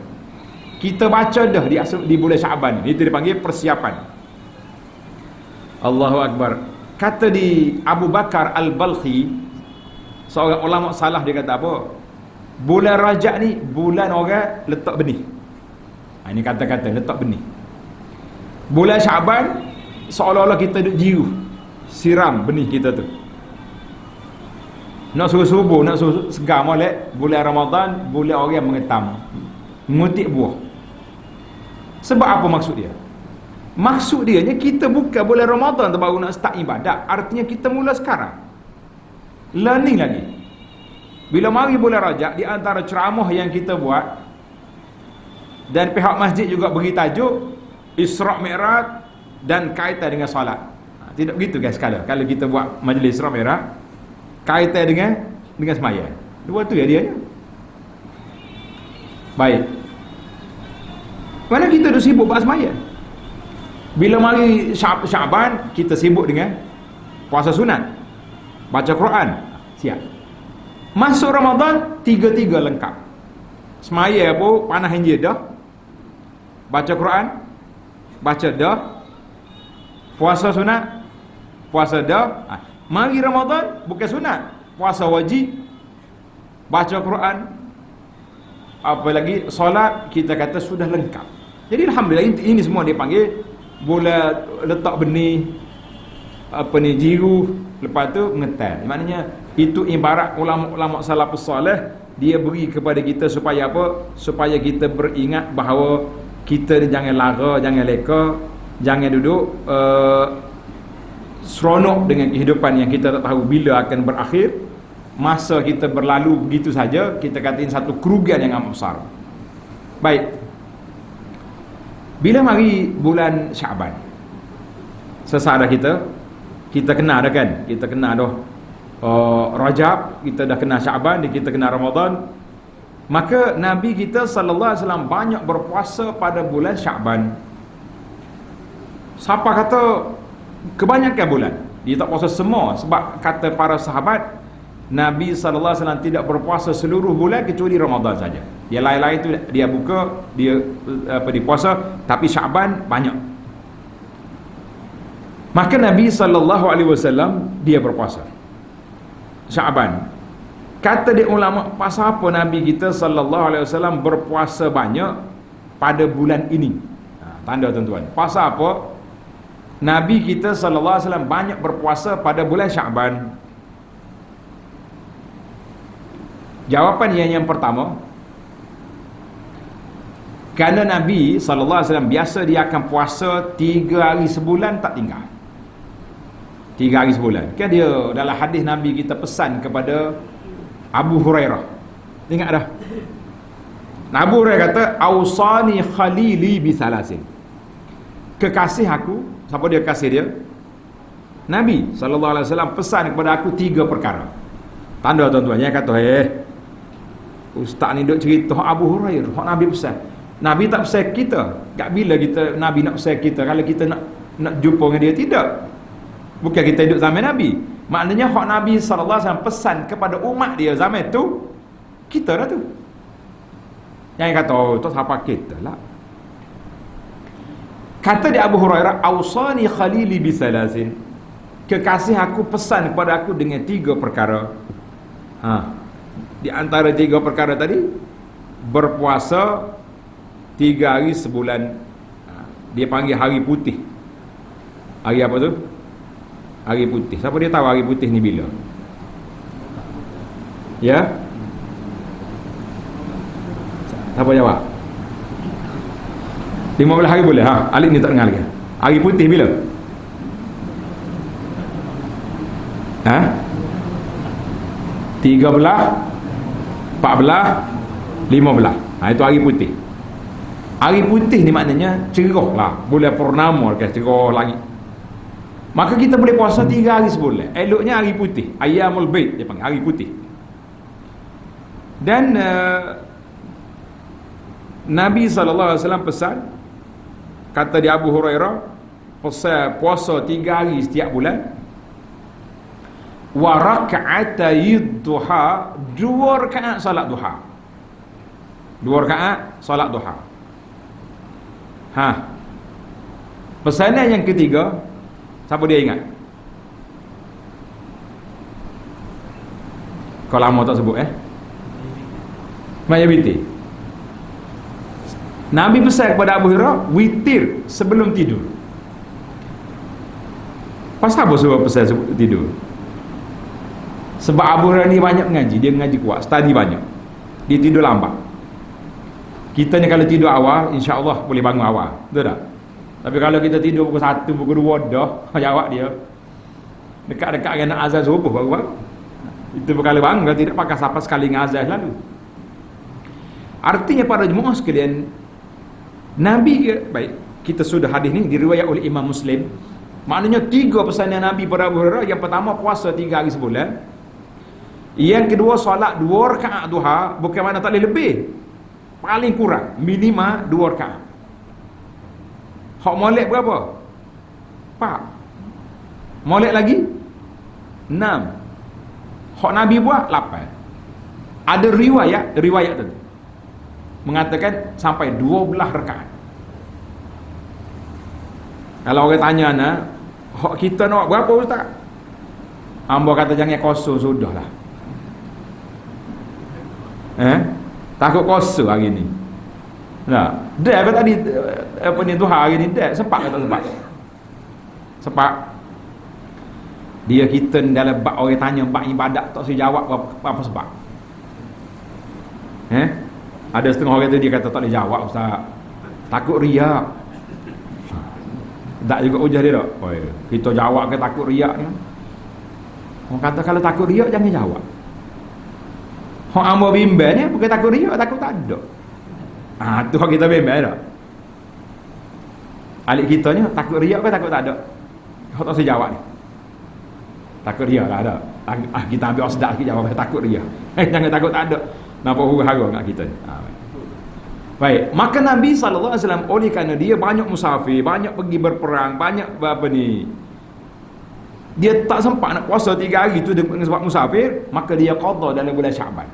Kita baca dah di bulan Syaban ni. Itu dipanggil persiapan. Allahu Akbar. Kata di Abu Bakar Al-Balkhi, seorang ulama salah, dia kata apa? Bulan Rajab ni bulan orang letak benih. Ini kata-kata letak benih. Bulan Syaban seolah-olah kita duk jiu siram benih kita tu. Nak subuh, nak segar molek. Bulan Ramadan bulan orang mengetam, mengutik buah. Sebab apa maksud dia? Maksud dia ni kita bukan bulan Ramadan tu baru nak start ibadat. Artinya kita mula sekarang, learning lagi. Bila mari bulan Rajab, di antara ceramah yang kita buat, dan pihak masjid juga beri tajuk Isra' Mi'raj dan kaitan dengan solat. Tidak begitu guys kalau kita buat majlis Isra' Mi'raj kaitan dengan sembahyang. Dua tu ya dia. Baik. Mana kita dah sibuk buat sembahyang. Bila mari Syaban, kita sibuk dengan puasa sunat, baca Quran, siap. Masuk Ramadan, tiga-tiga lengkap. Sembahyang apa, panah je dah. Baca Quran, baca dah. Puasa sunat, puasa dah. Mari Ramadan, bukan sunat, puasa wajib, baca Quran, apa lagi, solat, kita kata sudah lengkap. Jadi alhamdulillah, ini semua dia panggil bulan letak benih. jiru, lepas tu ngetal. Maknanya itu ibarat ulama-ulama salafus soleh, dia beri kepada kita supaya apa? Supaya kita beringat bahawa kita jangan lara, jangan leka, jangan duduk seronok dengan kehidupan yang kita tak tahu bila akan berakhir. Masa kita berlalu begitu saja, kita katakan satu kerugian yang amat besar. Baik, bila mari bulan Syaban, sesadar kita kenal dah kan, kita kenal dah Rajab, kita dah kenal Syaban, kita kenal Ramadan. Maka Nabi kita sallallahu alaihi wasallam banyak berpuasa pada bulan Syaban. Siapa kata kebanyakan bulan, dia tak puasa semua, sebab kata para sahabat, Nabi sallallahu alaihi wasallam tidak berpuasa seluruh bulan kecuali Ramadan saja. Yang lain-lain tu dia buka, dia dipuasa, tapi Syaban banyak. Maka Nabi sallallahu alaihi wasallam dia berpuasa Syaban. Kata dia ulama, pasal apa Nabi kita sallallahu alaihi wasallam berpuasa banyak pada bulan ini? Tanda tuan-tuan. Pasal apa Nabi kita sallallahu alaihi wasallam banyak berpuasa pada bulan Syaban? Jawapan yang pertama, kerana Nabi sallallahu alaihi wasallam biasa dia akan puasa 3 hari sebulan tak tinggal. 3 hari sebulan. Kan dia dalam hadis Nabi kita pesan kepada Abu Hurairah. Ingat dah. Abu Hurairah kata, "Ausani khalili bi salasin." Kekasih aku, siapa dia kasih dia? Nabi sallallahu alaihi wasallam pesan kepada aku 3 perkara. Tanda tuan-tuan, yang kata, ustaz ni duk cerita Abu Hurairah, hak Nabi pesan. Nabi tak pesan kita. Tak bila kita Nabi nak pesan kita, kalau kita nak jumpa dengan dia, tidak. Bukan kita hidup zaman Nabi. Maknanya hak Nabi sallallahu alaihi wasallam pesan kepada umat dia zaman tu, kita dah tu. Yang kata, tu siapa kita lah. Kata dia Abu Hurairah, "Ausani khalili bi salasin." Kekasih aku pesan kepada aku dengan 3 perkara. Di antara 3 perkara tadi, berpuasa 3 hari sebulan. Dia panggil hari putih. Hari apa tu? Hari putih. Siapa dia tahu hari putih ni bila? Ya? Siapa jawab? 15 hari boleh? Alik ni tak dengar lagi. Hari putih bila? 13, 14, 15. Itu hari putih. Hari putih ni maknanya cerah lah. Bulan purnama kan, cerah lagi. Maka kita boleh puasa 3 hari sebulan. Eloknya hari putih, Ayyamul Bait dia panggil, hari putih. Dan Nabi SAW pesan, kata dia Abu Hurairah, pesan puasa 3 hari setiap bulan. Wa raka'atayid duha, 2 rakaat solat duha. 2 rakaat solat duha. Pesanan yang ketiga, siapa dia ingat? Kau lama tak sebut Mayabiti. Nabi pesan kepada Abu Hurairah, witir sebelum tidur. Pasal apa sebab pesan sebelum tidur? Sebab Abu Hurairah ni banyak mengaji, dia mengaji kuat, study banyak. Dia tidur lambat. Kita ni kalau tidur awal, insya-Allah boleh bangun awal. Betul tak? Tapi kalau kita tidur pukul 1, pukul 2 dah, jawab dia dekat-dekat dengan azan subuh baru bangun. Itu perkara bangun, kalau tidak pakai siapa sekali dengan azan lalu. Artinya para jemaah sekalian, Nabi, baik, kita sudah hadis ni diriwayat oleh Imam Muslim. Maknanya 3 pesanan Nabi pada Abu Hurairah. Yang pertama, puasa 3 hari sebulan. Yang kedua, solat 2 rakaat duha. Bukan mana tak boleh lebih, paling kurang minima 2 rakaat. Hak molek berapa? 4. Molek lagi 6. Hak Nabi buat 8. Ada riwayat tu mengatakan sampai 12 rakaat. Kalau orang tanya nak, hak kita nak berapa ustaz? Hamba kata jangan kosong sudahlah. Takut kosong hari ni. Nah, dah apa tadi apa ni duha hari ni dah sempat ke tak sempat? Sempat. Dia kita dalam bab orang tanya bab ibadat tak saya jawab apa sebab. Ada setengah orang tu dia kata tak boleh jawab ustaz. Takut riak. Tak juga ujar dia tak. Oh, ya. Kita jawab ke takut riak ni. Orang kata kalau takut riak jangan jawab. Hak amba bimbang ni bukan takut riak, takut tak ada. Tu hak kita bimbang dak. Alik kita ni takut riak ke takut tak ada. Hak tak saya jawab ni. Takut riak lah ada. Kita ambil osdak sikit jawab takut riak. Jangan takut tak ada. Nampak huru-hara kat kita ni. Baik, maka Nabi SAW oleh kerana dia banyak musafir, banyak pergi berperang, banyak apa ni, dia tak sempat nak puasa 3 hari tu sebab musafir, maka dia qada dalam bulan Syaban.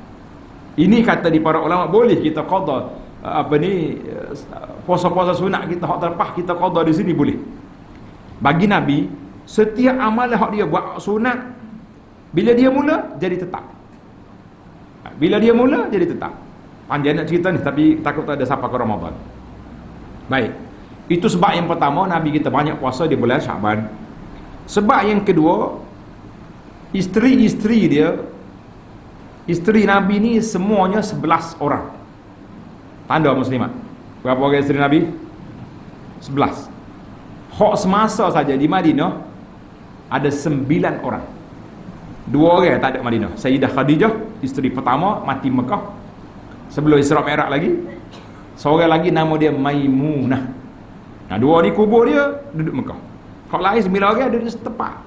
Ini kata di para ulama boleh kita qada puasa-puasa sunat kita hak terlepas kita qada di sini boleh. Bagi Nabi, setiap amalan hak dia buat sunat bila dia mula jadi tetap. Bila dia mula jadi tetap. Panjang nak cerita ni tapi takut tak ada siapa ke Ramadan. Baik. Itu sebab yang pertama Nabi kita banyak puasa di bulan Syaban. Sebab yang kedua, isteri-isteri dia, isteri Nabi ni semuanya 11 orang. Tanda muslimat. Berapa orang isteri Nabi? 11. Hak semasa saja di Madinah ada 9 orang. 2 orang tak ada Madinah. Sayyidah Khadijah, isteri pertama mati Mekah. Sebelum Isra Mi'raj lagi. Seorang lagi nama dia Maimunah. 2 ni kubur dia duduk Mekah. Hak lain 9 orang duduk setempat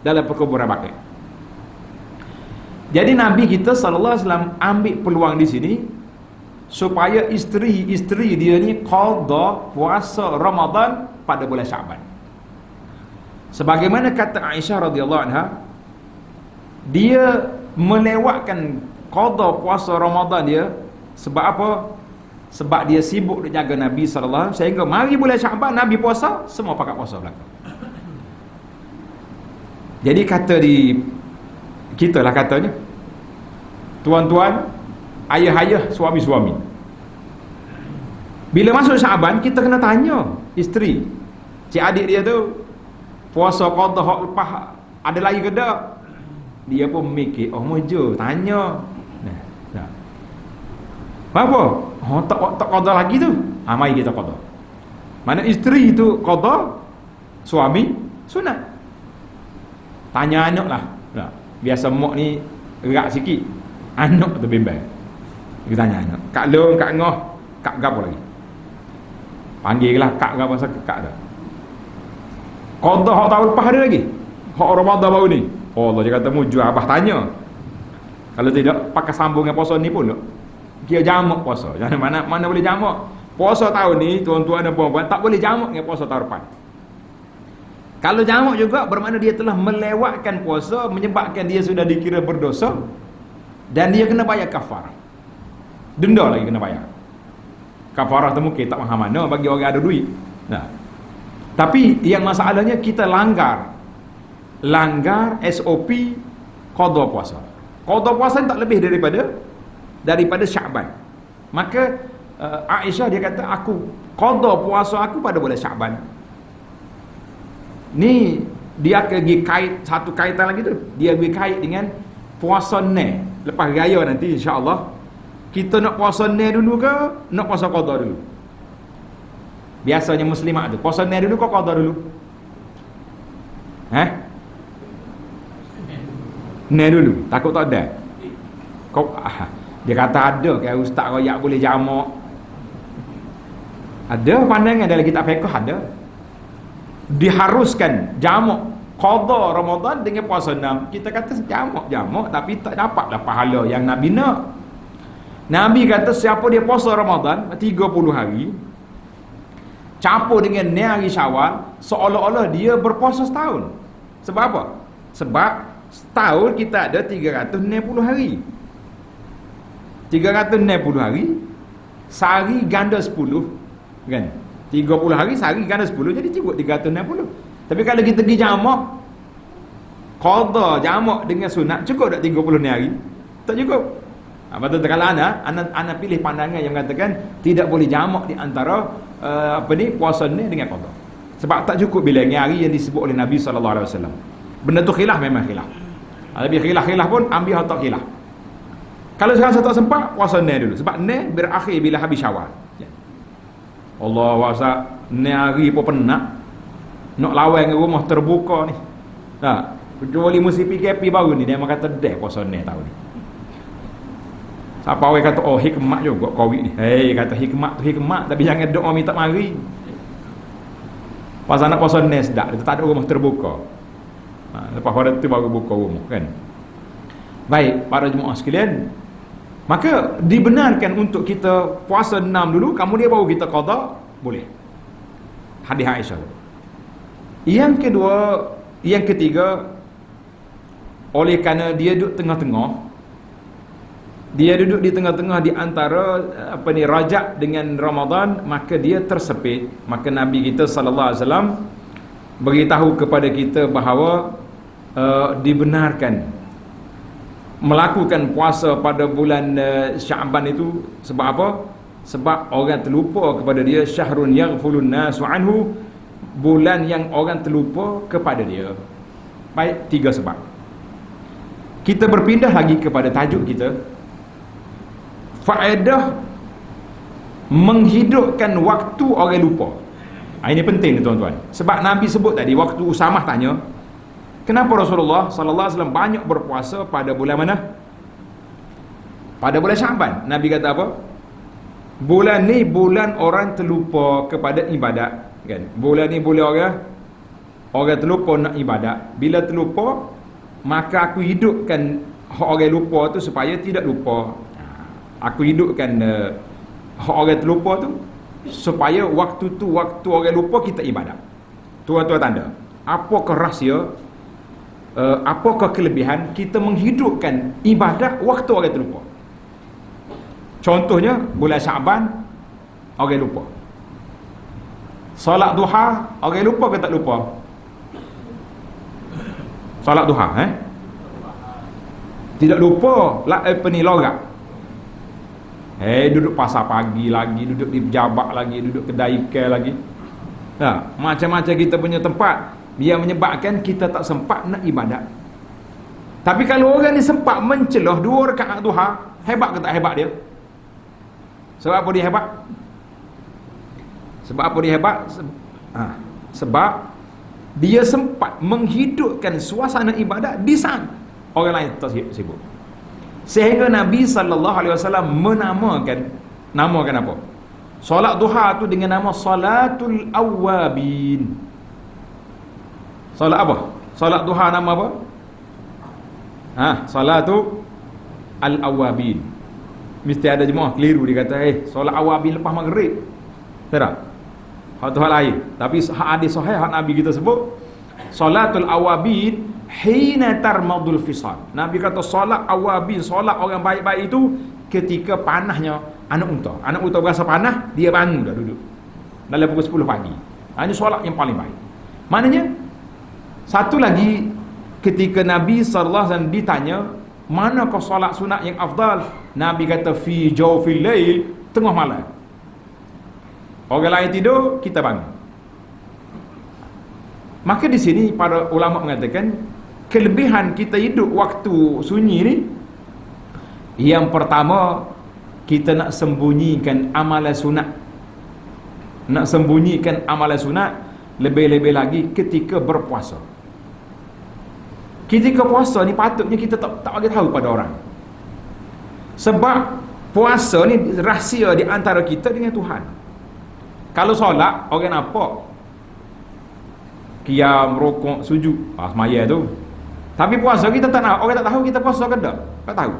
dalam perkuburan Baqi'. Jadi Nabi kita SAW ambil peluang di sini supaya isteri-isteri dia ni qada puasa Ramadan pada bulan Syaban. Sebagaimana kata Aisyah radhiyallahu anha, dia melewatkan qada puasa Ramadan dia sebab apa? Sebab dia sibuk nak jaga Nabi SAW, sehingga mari bulan Syaban Nabi puasa, semua pakat puasa belakang. Jadi kata di kita lah katanya, tuan-tuan, ayah-ayah, suami-suami, bila masuk Syaban kita kena tanya isteri, cik adik dia tu puasa qada hak lepas ada lagi ke tak? Dia pun mikir, oh mojo tanya. Apa? Oh, tak qada lagi tu. Mari kita qada. Mana isteri tu qada, suami sunat. Tanya anak lah. Biasa mak ni gerak sikit. Anak tu bimbang. Kita tanya anak. Kak Long, Kak Ngoh, Kak gapo lagi? Panggil lah Kak gapo pasal Kak dah. Qada hak tahun lepas ada lagi. Hak Ramadan baru ni. Oh Allah, dia kata mujur abah tanya. Kalau tidak pakai sambung dengan puasa ni pun tak. Dia jamak puasa. Jangan mana boleh jamak. Puasa tahun ni tuan-tuan dan puan-puan tak boleh jamak dengan puasa tahun depan. Kalau jamak juga bermakna dia telah melewatkan puasa, menyebabkan dia sudah dikira berdosa dan dia kena bayar kafarah. Denda lagi kena bayar. Kafarah tu mungkin tak faham mana bagi orang ada duit. Nah. Tapi yang masalahnya kita langgar SOP qada puasa. Qada puasa tak lebih daripada Syaban. Maka Aisyah dia kata aku qada puasa aku pada bulan Syaban. Ni dia pergi kait satu kaitan lagi tu. Dia pergi kait dengan puasa ni lepas raya nanti insya-Allah. Kita nak puasa ni dulu ke nak puasa qada dulu? Biasanya muslimat tu puasa ni dulu ke qada dulu? Ni dulu. Takut tak ada. Dia kata ada ke ustaz royak boleh jamak. Ada pandangan dalam kitab fiqh ada. Diharuskan jamak qada Ramadan dengan puasa 6. Kita kata jamak tapi tak dapatlah pahala yang Nabi nak. Nabi kata siapa dia puasa Ramadan 30 hari campur dengan ni hari Syawal, seolah-olah dia berpuasa setahun. Sebab apa? Sebab setahun kita ada 360 hari. 360 hari, sehari ganda 10 kan? 30 hari sehari ganda 10, jadi cukup 360. Tapi kalau kita pergi jamak qada jamak dengan sunat, cukup tak 30 ni hari? Tak cukup. Betul tak? Kalau ana pilih pandangan yang mengatakan tidak boleh jamak di antara puasa ni dengan qada. Sebab tak cukup bilangan hari yang disebut oleh Nabi SAW. Benda tu khilaf memang khilaf. Lebih khilaf pun ambil hak tak khilaf. Kalau rasa tak sempat, puasa ni dulu. Sebab ni berakhir bila habis Syawal. Allah wasa ni hari pun penat. Nak lawan ke rumah terbuka ni. Ha, kecuali musim PKP baru ni dia memang kata dah puasa ni tahun ni. Siapa orang kata oh hikmat juga Covid ni. Hei, kata hikmat tu hikmat tapi jangan doa minta mari. Pasal nak puasa ni sedap, dia tak ada rumah terbuka. Lepas pada tu baru buka rumah kan. Baik, para jemaah sekalian, maka dibenarkan untuk kita puasa 6 dulu, kemudian baru kita qada, boleh. Hadis Aisyah. Yang kedua, yang ketiga, oleh kerana dia duduk tengah-tengah, dia duduk di tengah-tengah di antara Rajab dengan Ramadan, maka dia tersepit. Maka Nabi kita sallallahu alaihi wasallam beritahu kepada kita bahawa dibenarkan melakukan puasa pada bulan Syaban itu. Sebab apa? Sebab orang terlupa kepada dia, syahrun yaghfulun nasu anhu, bulan yang orang terlupa kepada dia. Baik, 3 sebab. Kita berpindah lagi kepada tajuk kita, faedah menghidupkan waktu orang lupa. Ini penting tuan-tuan. Sebab Nabi sebut tadi, waktu Usamah tanya, kenapa Rasulullah sallallahu alaihi wasallam banyak berpuasa pada bulan mana? Pada bulan Syaban. Nabi kata apa? Bulan ni bulan orang terlupa kepada ibadat, kan? Bulan ni bulan orang terlupa nak ibadat. Bila terlupa, maka aku hidupkan orang lupa tu supaya tidak lupa. Aku hidupkan orang terlupa tu supaya waktu tu, waktu orang lupa kita ibadat. Tuan-tuan tanda, apakah rahsia, apakah kelebihan kita menghidupkan ibadat waktu orang terlupa? Contohnya bulan Syaban orang lupa. Solat duha orang lupa ke tak lupa? Solat duha tidak lupa lah, lorak. Duduk pasar pagi lagi, duduk di pejabat lagi, duduk kedai ikan lagi. Macam-macam kita punya tempat, dia menyebabkan kita tak sempat nak ibadat. Tapi kalau orang ni sempat mencelah 2 rakaat duha, hebat ke tak hebat dia? Sebab apa dia hebat? Sebab apa dia hebat? Sebab dia sempat menghidupkan suasana ibadat di saat orang lain tak sibuk. Sehingga Nabi sallallahu alaihi wasallam namakan apa? Solat duha tu dengan nama Salatul Awwabin. Solat apa? Solat duha nama apa? Salatul Al-Awwabin. Mesti ada jemaah keliru, dia kata solat awabin lepas maghrib. Tak? Hak tu hal lain. Tapi hadis sahih hak Nabi kita sebut Salatul Awabin hina tarmadul fisal. Nabi kata solat awabin, solat orang baik-baik itu ketika panahnya anak unta. Anak unta berasa panah, dia bangun dah duduk dalam pukul 10 pagi. Ini solat yang paling baik. Maknanya satu lagi, ketika Nabi sallallahu alaihi wasallam ditanya manakah solat sunat yang afdal, Nabi kata fi jawfil lail, tengah malam. Orang lain tidur, kita bangun. Maka di sini para ulama mengatakan kelebihan kita hidup waktu sunyi ni, yang pertama, kita nak sembunyikan amalan sunat. Nak sembunyikan amalan sunat, lebih-lebih lagi ketika berpuasa. Ketika puasa ni patutnya kita tak bagi tahu pada orang. Sebab puasa ni rahsia di antara kita dengan Tuhan. Kalau solat, orang nampak qiyam, rukuk, sujud, semaya tu. Tapi puasa kita tak nak, orang tak tahu kita puasa ke tak? Tak tahu.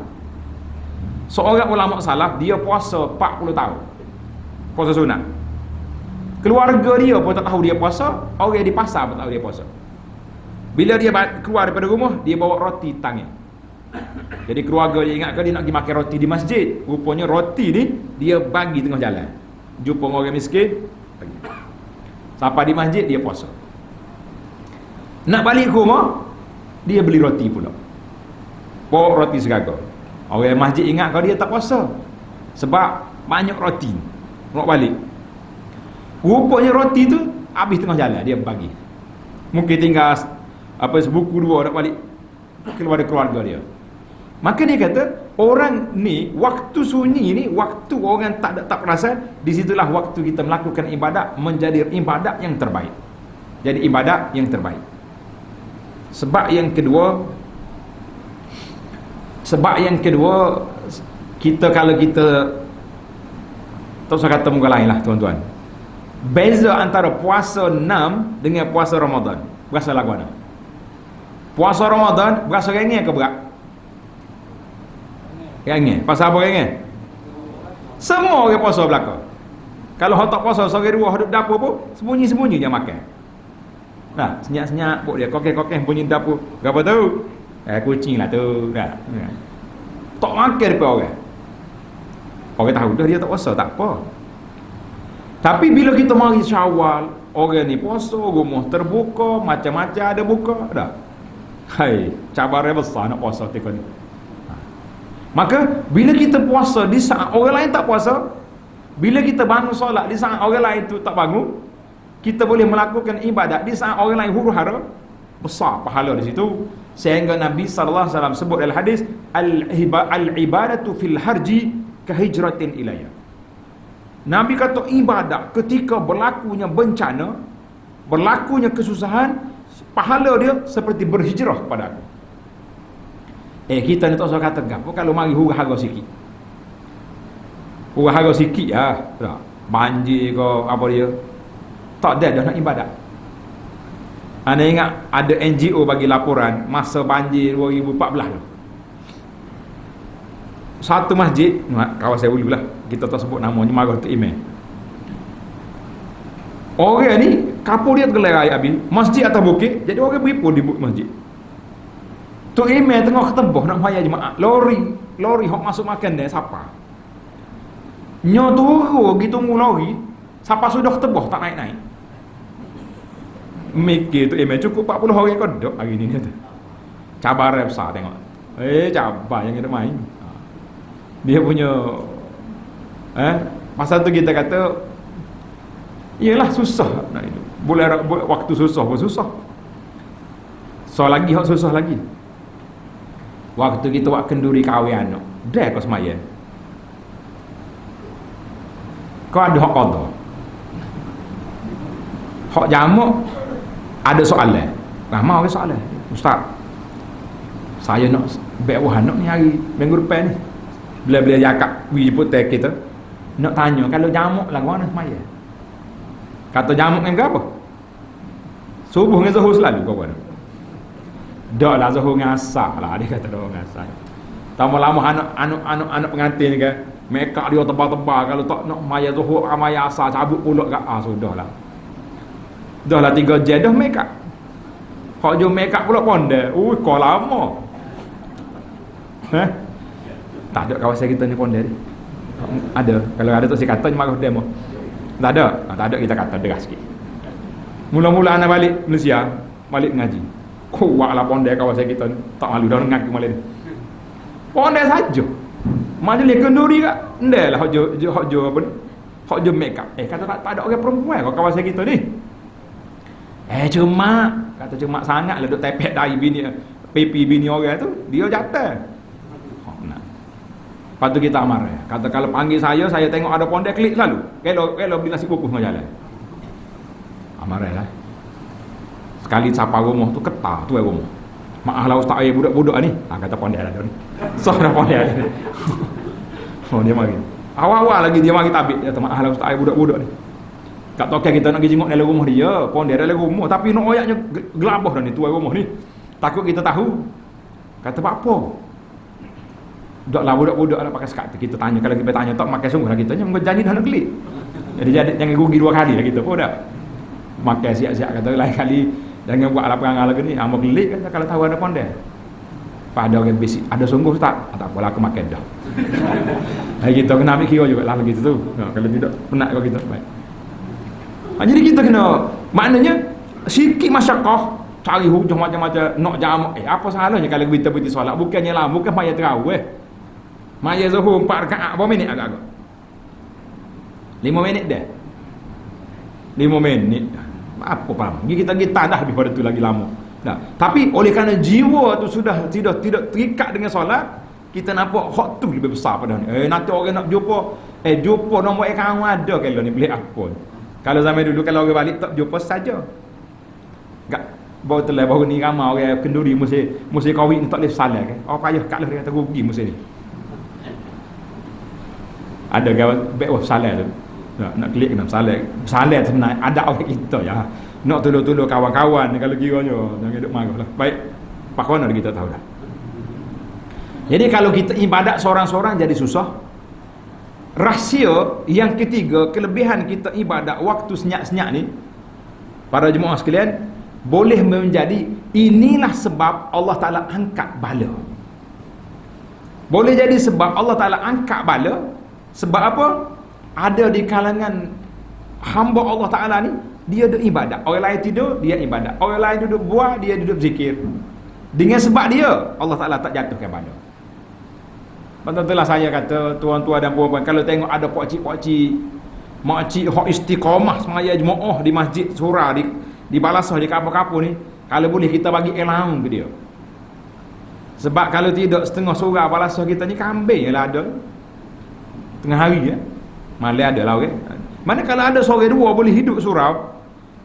Seorang ulama salaf, dia puasa 40 tahun. Puasa sunat. Keluarga dia pun tak tahu dia puasa, orang di pasar pun tak tahu dia puasa. Bila dia keluar daripada rumah, dia bawa roti tangan. Jadi keluarga dia ingatkan dia nak pergi makan roti di masjid. Rupanya roti ni dia bagi tengah jalan. Jumpa orang miskin, bagi. Sampai di masjid dia puasa. Nak balik ke rumah, dia beli roti pula. Bawa roti segaga. Orang masjid ingat kalau dia tak puasa. Sebab banyak roti. Nak balik. Rupanya roti tu habis tengah jalan dia bagi. Mungkin tinggal apa sebuku dua nak balik kepada keluarga dia. Maka dia kata orang ni waktu sunyi ni, waktu orang tak perasan, di situlah waktu kita melakukan ibadat menjadi ibadat yang terbaik. Jadi ibadat yang terbaik. Sebab yang kedua kita kalau kita tak usah kata muka lain lah tuan-tuan. Beza antara puasa 6 dengan puasa Ramadan. Berasa lagu mana? Puasa Ramadan berasa ringan ke berat? Ringan. Pasal apa ringan? Semua orang puasa belaka. Kalau orang tak puasa sore dua hidup dapur pun sembunyi-sembunyi dia makan. Nah, senyap-senyap buat dia kokek-kokek bunyi dapur. Berapa tahu? Kucing lah tu. Dah. Tak makan depan orang. Orang tahu dah dia tak puasa, tak apa. Tapi bila kita mari Syawal, orang ni puasa, rumah terbuka, macam-macam ada buka, dah. Hai, cabaran besar nak puasa ketika ni. Maka bila kita puasa di saat orang lain tak puasa, bila kita bangun solat di saat orang lain tu tak bangun, kita boleh melakukan ibadat di saat orang lain huru-hara, besar pahala di situ. Sehingga Nabi sallallahu alaihi wasallam sebut dalam hadis, al-ibadatu fil harji kahijratin ilayya. Nabi kata ibadat ketika berlakunya bencana, berlakunya kesusahan, pahala dia seperti berhijrah pada aku. Kita ni tak usah kata gapo kalau mari huru-hara sikit. Huru-hara sikit tak. Banjir ke apa dia. Tak ada dah nak ibadat. Anda ingat ada NGO bagi laporan masa banjir 2014 tu. Satu masjid, kawan saya dulu lah, kita tak sebut namanya, marah tu email. Orang ni kapur dia tergelerai habis, masjid atas bukit, jadi orang beripur di masjid. Tu email tengah ketebah nak bayar jemaah. Lori hok masuk makan dia siapa? Nyo turu pergi tunggu lori, siapa sudah ketebah tak naik-naik. Mikir tu email cukup 40 orang kodok hari ni dia tu. Cabaran besar tengok. Cabar yang kita main. Dia punya pasal tu kita kata iyalah susah nak hidup. Boleh waktu susah pun susah. So lagi hok susah lagi. Waktu kita buat kenduri kahwin anak, dah kau semaya. Kau ada hak qada. Hak jamak ada soalan. Ramai orang soalan. Ustaz, saya nak bawah anak ni hari minggu depan ni. Bila-bila jakak jemput kita nak tanya kalau jamak lah mana semaya. Kata jamak dengan apa? Subuh dengan zuhur selalu kau buat. Dak lah zuhur dengan asar lah, dia kata dak dengan asar. Tambah lama anak pengantin ke, makeup dia tebal-tebal, kalau tak nak maya zuhur maya asar cabut pulak kat sudahlah. Dah lah 3 jam dah makeup. Hak jo makeup pula ponde. Kau lama. Tak ada kawasan kita ni ponde ni. Ada. Kalau ada tu saya kata marah demo. Tak ada kita kata deras sikit. Mula-mula anak balik Malaysia, balik ngaji. Kuatlah pondek kawasan kita ni. Tak malu dah ngaku malam ni. Pondek saja. Majlis kenduri kak. Ndailah hok jo apa ni? Hok jo make up. Kata tak ada orang perempuan kat kawasan kita ni. Cuma sangatlah duk tepek dari bini pipi bini orang tu, dia jatuh. Lepas tu kita marah. Kata kalau panggil saya tengok ada pondek klik selalu. Kalau beli nasi kukus dengan jalan. Marah lah. Sekali sapa rumah tu ketar tu rumah. Maaflah ustaz budak-budak ni. Kata pondek ada ni. So dah pondek ada. Dia mari. Awal-awal lagi dia mari tabik. Dia kata maaflah ustaz budak-budak ni. Tak tahu kita nak pergi jenguk dalam rumah dia. Pondek dalam rumah tapi nak oyaknya gelabah dah ni tuan rumah ni. Takut kita tahu. Kata apa? Daklah budak-budak lah pakai sekat. Kita tanya, kalau kita tanya tak makan sungguh lah kita janji dah nak klik. Jadi jangan rugi 2 kali lah kita pun dah. Makan siap-siap kata lain kali jangan buat lah perangai lagi ni. Amak klik kan kalau tahu ada pondek. Pada orang basic ada sungguh tak? Tak apalah aku makan dah. Hai kita kena ambil kira juga lah begitu tu. Kalau tidak penat kalau kita baik. Jadi kita kena maknanya sikit masyarakah cari hujung macam-macam nak jamak. Apa salahnya kalau kita berhenti solat? Bukannya lah, bukan maya terawih. Maya zuhur 4 rakaat berapa minit agak-agak? 5 minit dah. 5 minit. Apa paham? Kita tandah lebih pada tu lagi lama. Nah, tapi oleh kerana jiwa tu sudah tidak terikat dengan solat, kita nampak hak tu lebih besar pada ni. Nanti orang nak jumpa nombor akaun ada kalau ni beli apa. Kalau zaman dulu kalau orang balik tak jumpa saja. Enggak baru ni ramai orang kenduri mesti kahwin tak boleh salat kan. Oh payah kat lah dia kata rugi mesti ni. Ada kawan baik salat tu. Nak klik kena salat. Salat sebenarnya ada orang kita ya. Nak tolong-tolong kawan-kawan kalau kiranya jangan duk marahlah. Baik. Pak kawan ada kita tahu dah. Jadi kalau kita ibadat seorang-seorang jadi susah. Rahsia yang ketiga, kelebihan kita ibadat waktu senyap-senyap ni, para jemaah sekalian, boleh menjadi inilah sebab Allah Ta'ala angkat bala. Boleh jadi sebab Allah Ta'ala angkat bala. Sebab apa? Ada di kalangan hamba Allah Ta'ala ni, dia duduk ibadat. Orang lain tidur, dia ibadat. Orang lain duduk buat, dia duduk zikir. Dengan sebab dia, Allah Ta'ala tak jatuhkan bala. Betul-betul saya kata, tuan-tuan dan puan-puan, kalau tengok ada pakcik-pakcik, makcik hak istiqamah semaya jemaah di masjid surah, di balasah, di kapur-kapur ni, kalau boleh kita bagi allowance ke dia. Sebab kalau tidak, setengah surah balasah kita ni kambing je lah ada. Tengah hari ya. Malah ada lah orang. Mana kalau ada seorang dua boleh hidup surau,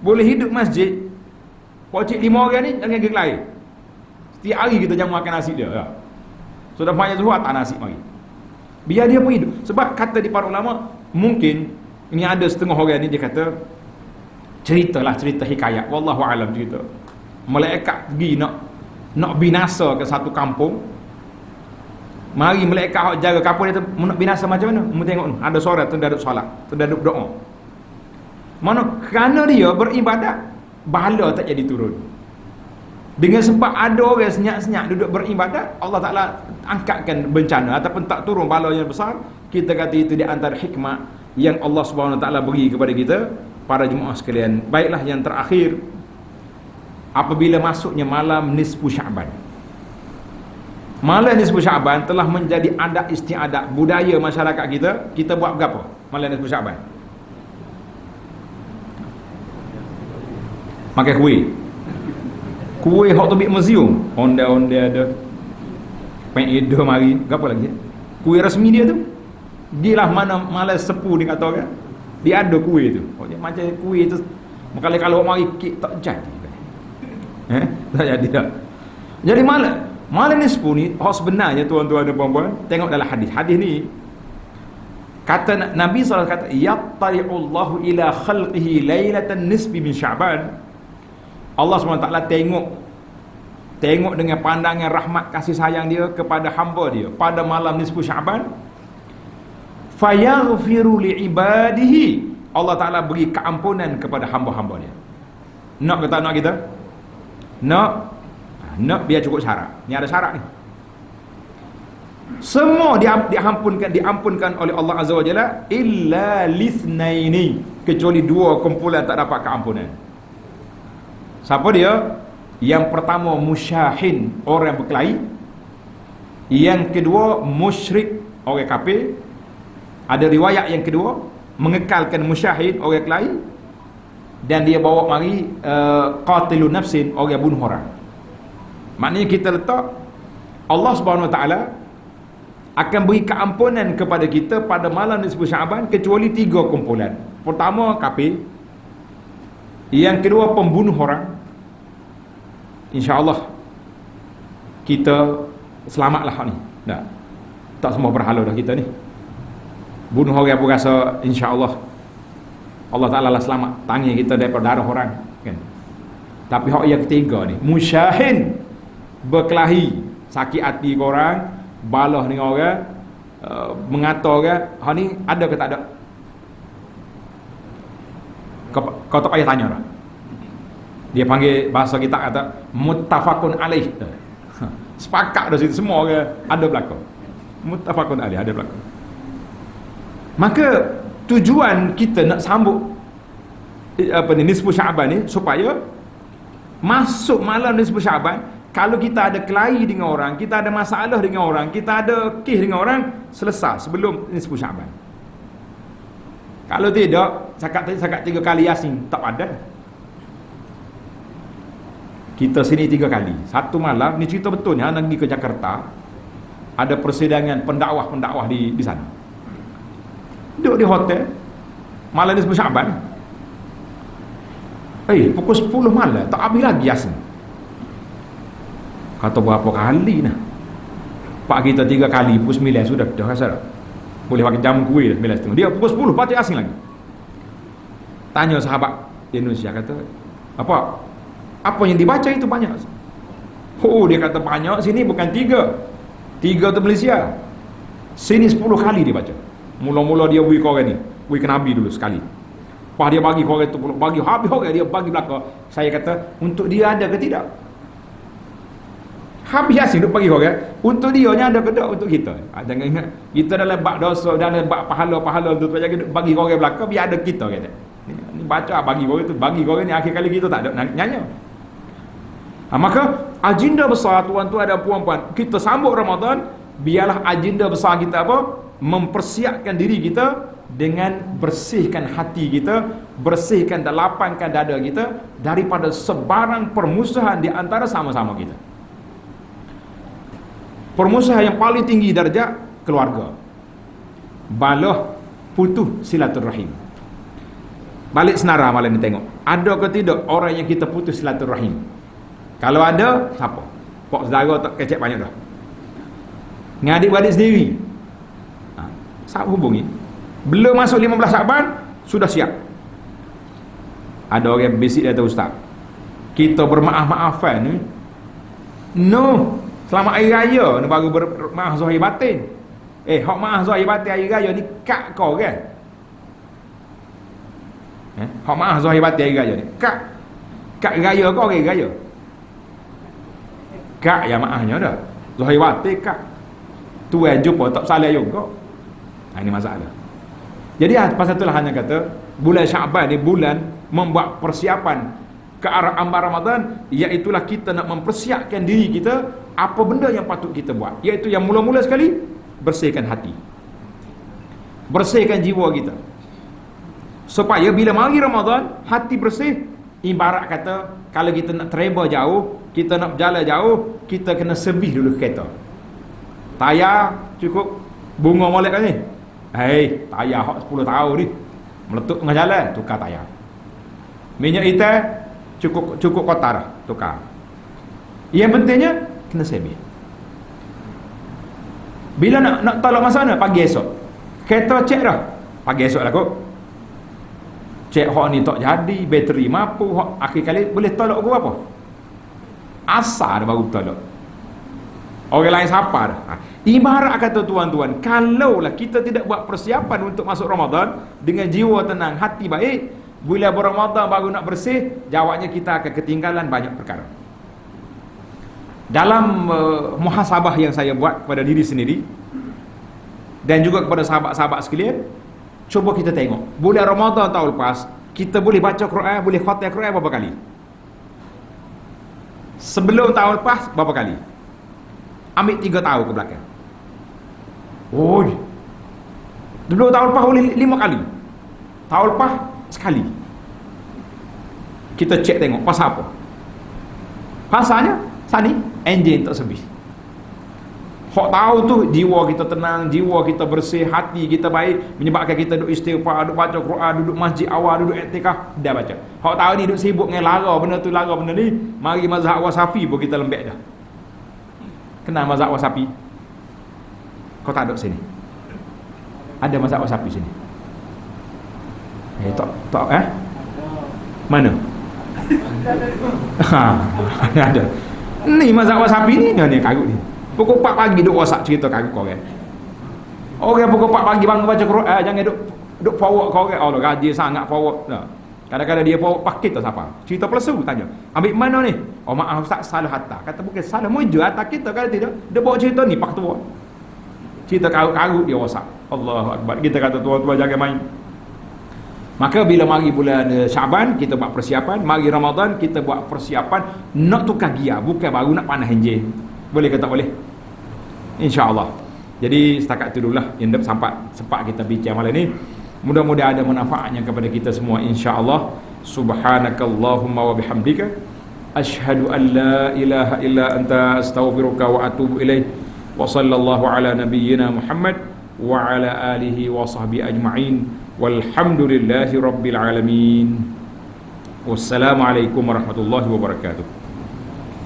boleh hidup masjid, pakcik 5 orang ni jangan geng lain. Setiap hari kita jangan makan nasi dia ya. Sudah banyak zuhur tak nasi mari. Biar dia pun hidup. Sebab kata di para ulama, mungkin ini ada setengah orang ni dia kata cerita hikayat. Wallahu alam cerita. Malaikat pergi nak binasa ke satu kampung. Mari malaikat hak jaga kampung dia tu nak binasa macam mana? Mu tengok ni, ada suara tendaduk solat, tendaduk doa. Mana kerana dia beribadat, bala tak jadi turun. Dengan sebab ada orang senyap-senyap duduk beribadat, Allah Ta'ala angkatkan bencana ataupun tak turun bala yang besar. Kita kata itu di antara hikmah yang Allah Subhanahu Wa Ta'ala beri kepada kita, para jemaah sekalian. Baiklah yang terakhir, apabila masuknya malam nisfu Sya'ban. Malam nisfu Sya'ban telah menjadi adat istiadat budaya masyarakat kita. Kita buat berapa malam nisfu Sya'ban? Makan kuih hak tu bik museum, onde-onde ada, penida mari, apa lagi? Kuih resmi dia tu, dia lah mana malas sepu ni kata orang, dia ada kuih tu. Oh, dia macam kuih tu, kalau mari kek tak jadi, tak jadi tak. Jadi malam ni sepu ni, hak sebenarnya tuan-tuan dan puan-puan, tengok dalam hadis ni, kata Nabi SAW kata, yattari'ullahu ila khalqihi laylatan nisbi min Sya'ban. Allah SWT tengok dengan pandangan rahmat kasih sayang dia kepada hamba dia pada malam nisfu Sya'ban, fayaghfiru li'ibadihi. Allah Ta'ala beri keampunan kepada hamba-hamba dia. Nak ke tak nak kita? Nak biar cukup syarat. Ni ada syarat ni. Semua diampunkan oleh Allah Azza wa Jalla illa lithnaini, kecuali 2 kumpulan tak dapat keampunan. Siapa dia? Yang pertama musyahin, orang berkelahi. Yang kedua musyrik, orang kafir. Ada riwayat yang kedua mengekalkan musyahin, orang berkelahi, dan dia bawa mari qatilun nafsin, orang bunuh orang. Maknanya kita letak Allah Subhanahu Wa Ta'ala akan beri keampunan kepada kita pada malam nisfu Sya'ban kecuali 3 kumpulan. Pertama kafir, yang kedua pembunuh orang. InsyaAllah kita selamatlah ni. Tak semua berhala dah kita ni. Bunuh orang pun rasa insyaAllah Allah Ta'ala lah selamat tangi kita daripada darah orang kan. Tapi hak yang ketiga ni, musyahin, berkelahi, sakit hati korang, balah dengan orang, mengata orang, hak ni ada ke tak ada? Kau tak payah tanya dah. Dia panggil, bahasa kita kata muttafaqun alaih. Sepakat dah situ, semua orang ada berlaku. Muttafaqun alaih, ada berlaku. Maka tujuan kita nak sambut nisfu Sya'ban ni supaya masuk malam nisfu Sya'ban, kalau kita ada kelahi dengan orang, kita ada masalah dengan orang, kita ada kes dengan orang, selesai sebelum nisfu Sya'ban. Kalau tidak, cakap 3 kali Yasin tak padan. Kita sini 3 kali. Satu malam, ni cerita betulnya, nak pergi ke Jakarta, ada persidangan pendakwah di sana. Duduk di hotel, malam ni 10 Syaban. Pukul 10 malam, tak habis lagi Yasin. Kata berapa kali nah. Pak kita 3 kali, pukul 9 sudah rasa dah. Boleh pakai jam kuih dah 9.30. Dia pukul 10 baca Yasin lagi. Tanya sahabat Indonesia, kata, apa yang dibaca itu banyak? Dia kata banyak, sini bukan 3 tu Malaysia, sini 10 kali dia baca. Mula-mula dia bagi korang ni, bagi ke Nabi dulu sekali. Lepas dia bagi korang tu, bagi habis korang, dia bagi belakang. Saya kata, untuk dia ada ke tidak? Habis Yasin duk bagi korang, untuk dia nya ada ke tak untuk kita? Jangan ingat, kita dalam bab dosa, dalam bab pahala-pahala tu, bagi korang belakang, biar ada kita kata. Ni baca bagi korang tu, bagi korang ni akhir kali kita tak ada nyanyi. Maka agenda besar tuan-tuan dan puan-puan, kita sambut Ramadan, biarlah agenda besar kita apa? Mempersiapkan diri kita dengan bersihkan hati kita, bersihkan dan lapangkan dada kita daripada sebarang permusuhan di antara sama-sama kita. Permusuhan yang paling tinggi darjat, keluarga. Balah putus silaturahim. Balik senara malam ni tengok, ada ke tidak orang yang kita putus silaturahim? Kalau ada, siapa? Pok saudara tak kecek banyak dah. Dengan adik-beradik sendiri, siapa hubungi? Belum masuk 15 Syaban, sudah siap. Ada orang bisik dia kata, ustaz, kita bermaaf-maafan ni, no, selamat hari raya ni baru bermaaf zahir batin. Hak maaf zahir batin hari raya ni kak kau kan? Hak maaf zahir batin hari raya ni kak raya kau orang raya. Kak yang maafnya dah. Zahir batin kak. Tuan jumpa tak salah juga. Ini masalah. Jadi pasal itulah hanya kata bulan Syaban ni bulan membuat persiapan ke arah ambang Ramadan, iaitulah kita nak mempersiapkan diri kita apa benda yang patut kita buat, iaitu yang mula-mula sekali bersihkan hati, bersihkan jiwa kita, supaya bila mari Ramadan hati bersih. Ibarat kata kalau kita nak travel jauh, kita nak berjalan jauh, kita kena servis dulu kereta. Tayar cukup bunga molek kan ni, tayar hak 10 tahun ni meletup tengah jalan, tukar tayar. Minyak hitam cukup kotor dah, tukar. Yang pentingnya kena servis. Bila nak tolak masa mana? Pagi esok. Kereta cek dah, pagi esok lah kot. Cek hak ni tak jadi, bateri mampu, hak akhir kali boleh tolak ke apa? Asal dah baru tolak. Orang lain siapa dah. Ibarat kata tuan-tuan, kalaulah kita tidak buat persiapan untuk masuk Ramadan dengan jiwa tenang, hati baik, bila Ramadan baru nak bersih, jawabnya kita akan ketinggalan banyak perkara. Dalam muhasabah yang saya buat kepada diri sendiri dan juga kepada sahabat-sahabat sekalian, cuba kita tengok bulan Ramadan tahun lepas, kita boleh baca Quran, boleh khatam Quran berapa kali? Sebelum tahun lepas berapa kali? Ambil 3 tahun ke belakang. Dulu tahun lepas boleh 5 kali. Tahun lepas sekali. Kita cek tengok pasal apa? Pasalnya sani enjin tak servis. Hak tahu tu jiwa kita tenang, jiwa kita bersih, hati kita baik, menyebabkan kita duduk istighfar, duduk baca Quran, duduk masjid awal, duduk iktikaf, dah baca. Hak tahu ni duduk sibuk dengan lara benda tu, lara benda ni, mari mazhab Wasafi pun kita lembek dah. Kenal mazhab Wasafi? Kau tak ada sini. Ada mazhab Wasafi sini. Mana? Ada. Ni mazhab Wasafi ni karut ni. Pukul 4 pagi duk WhatsApp cerita karut kau kan. Orang pukul 4 pagi bangun baca Quran, jangan duk forward kau kan. Allah gaji sangat forward. Nah. Kadang-kadang dia forward pakit tak siapa. Cerita pelesu tanya. Ambil mana ni? Oh maaf Ustaz, salah hatta. Kata bukan salah muju hatta kita kalau tidak. Dia bawa cerita ni pak tua. Cerita karut dia WhatsApp. Allahu akbar. Kita kata tuan-tuan jangan main. Maka bila mari bulan Syaban kita buat persiapan, mari Ramadan kita buat persiapan nak tukar gear, bukan baru nak panah enjin. Boleh ke tak boleh? InsyaAllah. Jadi setakat itu dululah yang sempat kita bincang malam ni. Mudah-mudahan ada manfaatnya kepada kita semua insya-Allah. Subhanakallahumma wa bihamdika asyhadu an la ilaha illa anta astaghfiruka wa atubu ilaih. Wa sallallahu ala nabiyyina Muhammad wa ala alihi wa sahbihi ajma'in. Walhamdulillahi rabbil alamin. Wassalamualaikum warahmatullahi wabarakatuh.